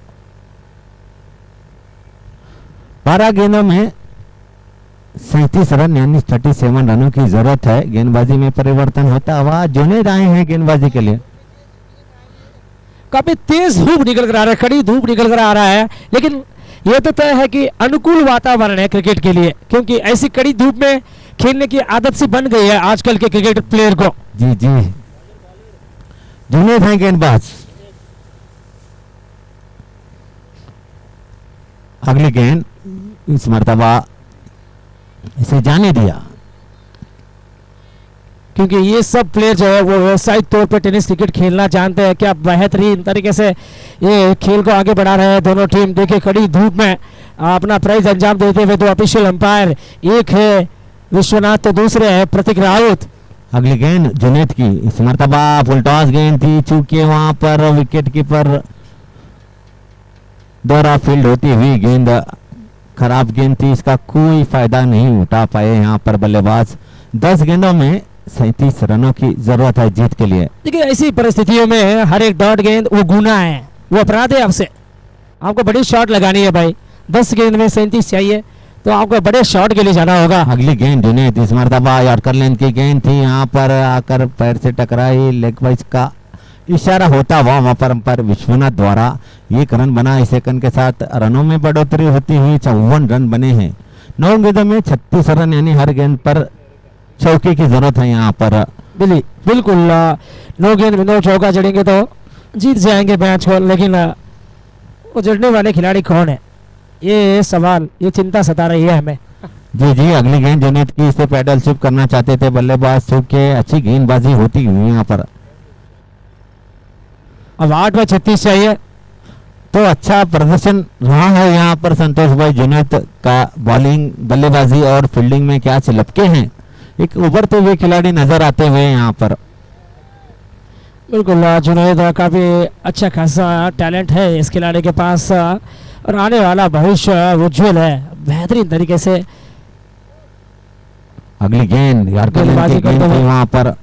S2: 12 गेंदों में 37 रन यानी 37 रनों की जरूरत है। गेंदबाजी में परिवर्तन होता हुआ जुनैद आए हैं गेंदबाजी के लिए।
S1: काफी तेज धूप निकल कर आ रहा है, कड़ी धूप निकल कर आ रहा है, लेकिन यह तो तय है कि अनुकूल वातावरण है क्रिकेट के लिए, क्योंकि ऐसी कड़ी धूप में खेलने की आदत सी बन गई है आजकल के क्रिकेट प्लेयर को।
S2: जी जी, जुनैद हैं गेंदबाज। अगली गेंद इस मर्तबा इसे जाने दिया।
S1: क्योंकि ये सब प्लेयर जो है वो व्यावसायिक तौर पे टेनिस क्रिकेट खेलना जानते हैं। क्या बेहतरीन तरीके से ये खेल को आगे बढ़ा रहे हैं दोनों टीम। देखिए कड़ी धूप में अपना प्राइज अंजाम देते हुए दो ऑफिशियल अंपायर, एक है विश्वनाथ तो दूसरे है प्रतीक राउत।
S2: अगली गेंद जुनैद की, इस मर्तबा फुलटॉस गेंद थी, चूंकि वहां पर विकेट कीपर द्वारा फील्ड होती हुई गेंद खराब गेंद थी, इसका कोई फायदा नहीं उठा पाए यहाँ पर बल्लेबाज। 10 गेंदों में 37 रनों की जरूरत है जीत के लिए।
S1: देखिए ऐसी परिस्थितियों में हर एक डॉट गेंद वो गुना है, वो अपराध है आपसे। आपको बड़ी शॉट लगानी है भाई। 10 गेंद में 37 चाहिए तो आपको बड़े शॉट के लिए जाना होगा।
S2: अगली गेंद जुनैद, इस मर्तबा यॉर्कर लेंथ की गेंद थी, यहाँ पर आकर पैर से टकराई। लेग बाइज का इशारा होता हुआ वहां पर अंपायर विश्वनाथ द्वारा एक रन बना। इस सेकंड के साथ रनों में बढ़ोतरी होती हुई 54 रन बने हैं। 9 गेंदों में 36 रन, यानी हर गेंद पर चौके की जरूरत है यहाँ पर।
S1: बिल्कुल 9 गेंद में 9 चौका जड़ेंगे तो जीत जाएंगे मैच को। लेकिन वो जड़ने वाले खिलाड़ी कौन है, ये सवाल, ये चिंता सता रही है हमें।
S2: जी अगली गेंद जुनैद की, इसे पैडल स्विप करना चाहते थे बल्लेबाज, चूंकि अच्छी गेंदबाजी होती हुई यहाँ पर।
S1: अब 8 में 36 चाहिए
S2: तो अच्छा प्रदर्शन रहा है यहाँ पर संतोष भाई। जुनैद का बॉलिंग, बल्लेबाजी और फील्डिंग में क्या लपके हैं, एक उभरते हुए खिलाड़ी नजर आते हुए यहाँ पर।
S1: बिल्कुल जुनैद काफी अच्छा खासा टैलेंट है इस खिलाड़ी के पास और आने वाला भविष्य उज्जवल है बेहतरीन तरीके से।
S2: अगली गेंद यॉर्कर लेंथ की गेंद थी, वहां पर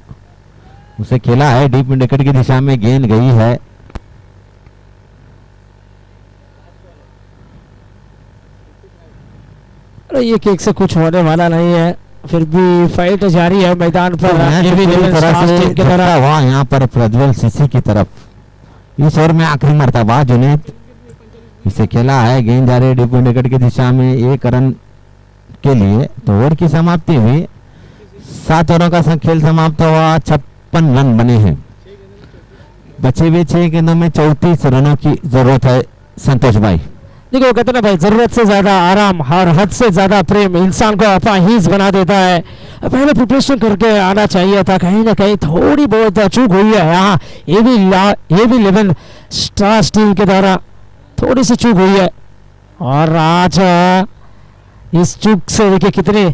S2: उसे खेला है डीप मिड विकेट की दिशा में गेंद गई है।
S1: अरे ये किक से कुछ होने वाला नहीं है, फिर भी फाइट जारी है मैदान पर।
S2: वहाँ यहाँ पर प्रज्वल सीसी की तरफ इस ओवर में आखिरी मर्तबा जुनैद इसे खेला है, गेंद जा रही है डीप मिड विकेट की दिशा में 1 रन के लिए। तो ओवर की समाप्ति हुई, 7 ओवरों का खेल समाप्त हुआ, 56 रन बने हैं। बचे हुए 6 गेंदों में 34 रनों की जरूरत है संतोष भाई।
S1: देखो कहते ना भाई, जरूरत से ज्यादा आराम और हद से ज्यादा प्रेम इंसान को अपाहिज बना देता है। पहले प्रिपरेशन करके आना चाहिए था, कहीं ना कहीं थोड़ी बहुत चूक हुई है यहाँ। ये भी 11 स्टार्स टीम के द्वारा थोड़ी सी चूक हुई है और आज इस चूक से देखिए कितने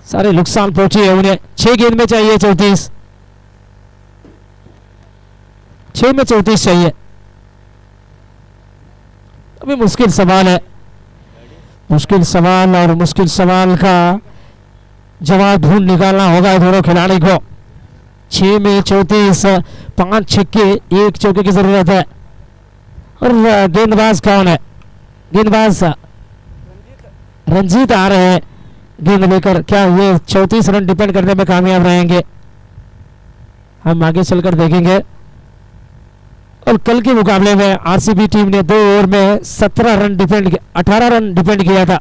S1: सारे नुकसान पहुंचे है उन्हें। 6 गेंद में चाहिए 34, 6 में 34 चाहिए। अभी मुश्किल सवाल है, मुश्किल सवाल और मुश्किल सवाल का जवाब ढूंढ निकालना होगा दोनों खिलाड़ी को। 6 में 34, 5 छक्के 1 चौके की जरूरत है। और गेंदबाज कौन है, गेंदबाज रंजीत आ रहे हैं गेंद लेकर। क्या ये 34 रन डिपेंड करने में कामयाब रहेंगे, हम आगे चलकर देखेंगे। और कल के मुकाबले में आरसीबी टीम ने 2 ओवर में 18 रन डिपेंड किया था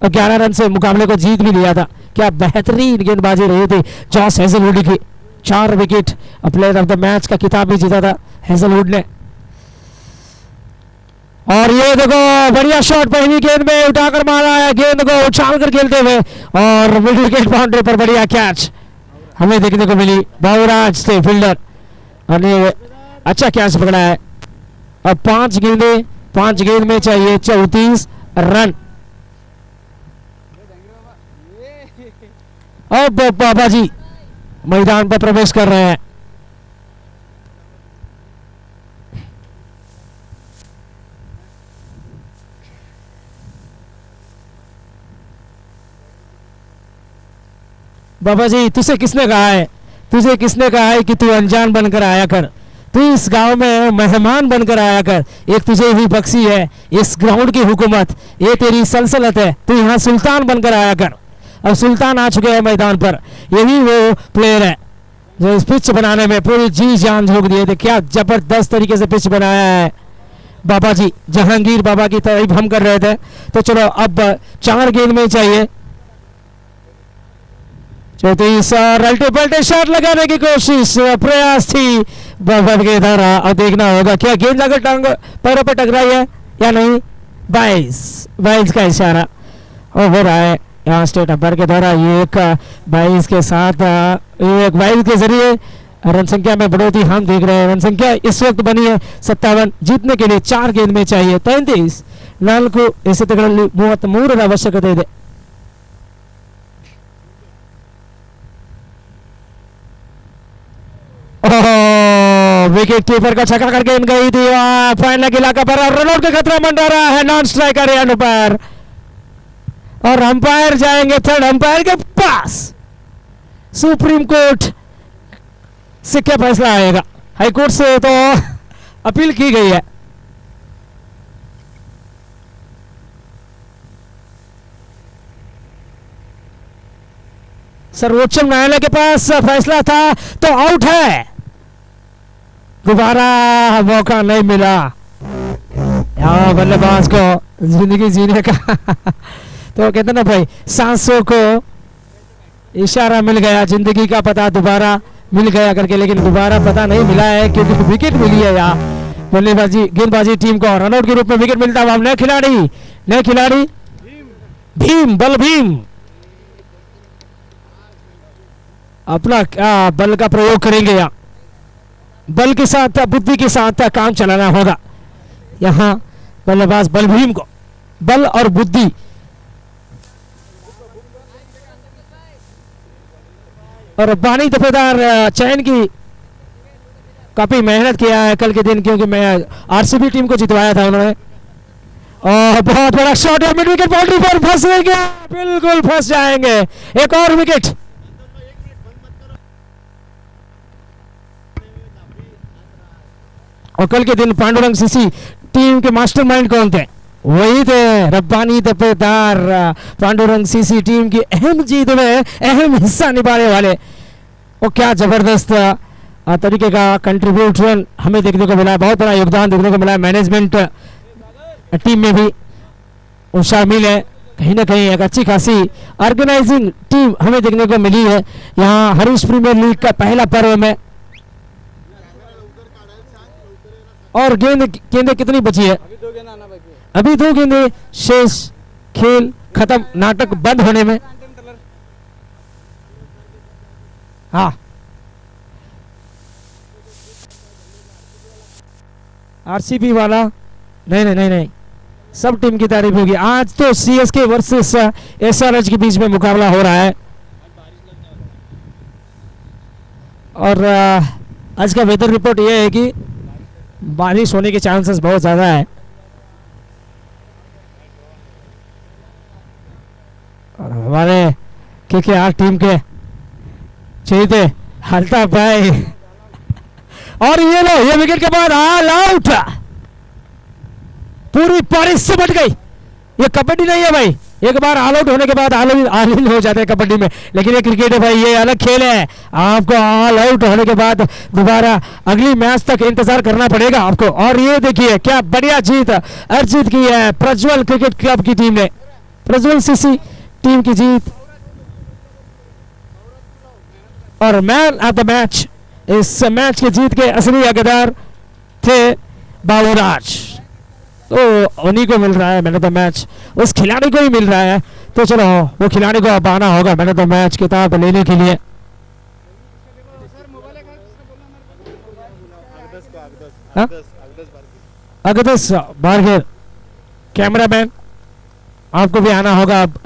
S1: और 11 रन से मुकाबले को जीत भी लिया था। क्या बेहतरीन गेंदबाजी रही थी जॉस हेजलवुड की, 4 wicket, player of the match का खिताब भी जीता था हेजलवुड ने। और ये देखो बढ़िया शॉट, पहली गेंद में उठाकर मारा है, गेंद को उछाल कर खेलते हुए और मिडिल विकेट बाउंड्री पर बढ़िया कैच हमें देखने को मिली बाबूराज से फील्डर, और अच्छा कैच पकड़ा है। अब 5 गेंद में चाहिए 34 रन। अब बाबा जी मैदान पर प्रवेश कर रहे हैं। बाबा जी तुझे किसने कहा है कि तू अनजान बनकर आया कर, तू इस गांव में मेहमान बनकर आया कर। एक तुझे हुई बख्शी है इस ग्राउंड की हुकूमत, ये तेरी सल्तनत है, तू यहाँ सुल्तान बनकर आया कर। अब सुल्तान आ चुके हैं मैदान पर, यही वो प्लेयर है जो इस पिच बनाने में पूरी जी जान झोंक दिए थे। क्या जबरदस्त तरीके से पिच बनाया है बाबा जी, जहांगीर बाबा की तारीफ हम कर रहे थे। तो चलो अब 4 गेंद में चाहिए 34, अल्टे पल्टे शॉट लगाने की कोशिश, प्रयास थी बाबा के द्वारा। अब देखना होगा क्या गेंद अगर टांग पैरों पर टकराई है या नहीं। 22 का इशारा और हो रहा है यहाँ स्टेट अंपायर के द्वारा। ये एक 22 के साथ एक 22 के जरिए रन संख्या में बढ़ोतरी हम देख रहे हैं। रन संख्या इस वक्त बनी है 57। जीतने के लिए 4 गेंद में चाहिए 33 4 ಎಸೆತಗಳಲ್ಲಿ 33 ಅವಶ್ಯಕತೆ ಇದೆ। विकेट कीपर का छक्का कर गेंद गई थी फाइनल इलाका पर और रनआउट का खतरा मंडरा रहा है नॉन स्ट्राइकर अंपायर और अंपायर जाएंगे थर्ड अंपायर के पास। सुप्रीम कोर्ट से क्या फैसला आएगा? हाई कोर्ट से तो अपील की गई है। सर्वोच्च न्यायालय के पास फैसला था तो आउट है। दोबारा मौका नहीं मिला यहाँ बल्लेबाज को जिंदगी जीने का तो कहते ना भाई सांसों को इशारा मिल गया, जिंदगी का पता दोबारा मिल गया करके, लेकिन दोबारा पता नहीं मिला है क्योंकि विकेट मिली है यहाँ बल्लेबाजी गेंदबाजी टीम को। रनआउट के रूप में विकेट मिलता हुआ नए खिलाड़ी भीम बल भीम अपना बल का प्रयोग करेंगे। यहाँ बल के साथ बुद्धि के साथ काम चलाना होगा। यहाँ बल्लेबाज बलभीम को बल और बुद्धि और बानी दफेदार चयन की काफी मेहनत किया है कल के दिन, क्योंकि मैं आरसीबी टीम को जितवाया था उन्होंने। और बहुत बड़ा शॉट है, मिड विकेट बाउंड्री पर फंसेगा, बिल्कुल फंस जाएंगे। एक और विकेट। और कल के दिन पांडुरंग सीसी टीम के मास्टरमाइंड कौन थे? वही थे रब्बानी दफेदार पांडुरंग सीसी टीम की अहम जीत में अहम हिस्सा निभाने वाले। और क्या जबरदस्त तरीके का कंट्रीब्यूशन हमें देखने को मिला, बहुत बड़ा योगदान देखने को मिला। मैनेजमेंट टीम में भी वो शामिल है, कहीं ना कहीं एक अच्छी खासी ऑर्गेनाइजिंग टीम हमें देखने को मिली है यहाँ हरीश प्रीमियर लीग का पहला पर्व में। और गेंदें कितनी बची है? अभी 2 गेंदें शेष, खेल खत्म, नाटक बंद होने में। हाँ आरसीबी वाला नहीं, सब टीम की तारीफ होगी। आज तो सीएसके वर्सेस एसआरएच के बीच में मुकाबला हो रहा है और आज का वेदर रिपोर्ट यह है कि बारिश होने के चांसेस बहुत ज्यादा है। और हमारे केकेआर टीम के चीते अल्ताफ भाई और ये विकेट के बाद ऑल आउट, पूरी पारी सिमट गई। ये कबड्डी नहीं है भाई, एक बार ऑल आउट होने के बाद ऑल इन हो जाते हैं कबड्डी में, लेकिन ये क्रिकेट है भाई, ये अलग खेल है। आपको ऑल आउट होने के बाद दोबारा अगली मैच तक इंतजार करना पड़ेगा आपको। और ये देखिए क्या बढ़िया जीत अर्जित की है प्रज्वल क्रिकेट क्लब की टीम ने, प्रज्वल सीसी टीम की जीत। और मैन ऑफ द मैच, इस मैच की जीत के असली हकदार थे बाबूराज, तो उन्हीं को मिल रहा है मैन ऑफ द मैच, उस खिलाड़ी को ही मिल रहा है। तो चलो वो खिलाड़ी को अब आना होगा मैन ऑफ द मैच किताब लेने के लिए। अगदस बारगेर कैमरामैन, आपको भी आना होगा अब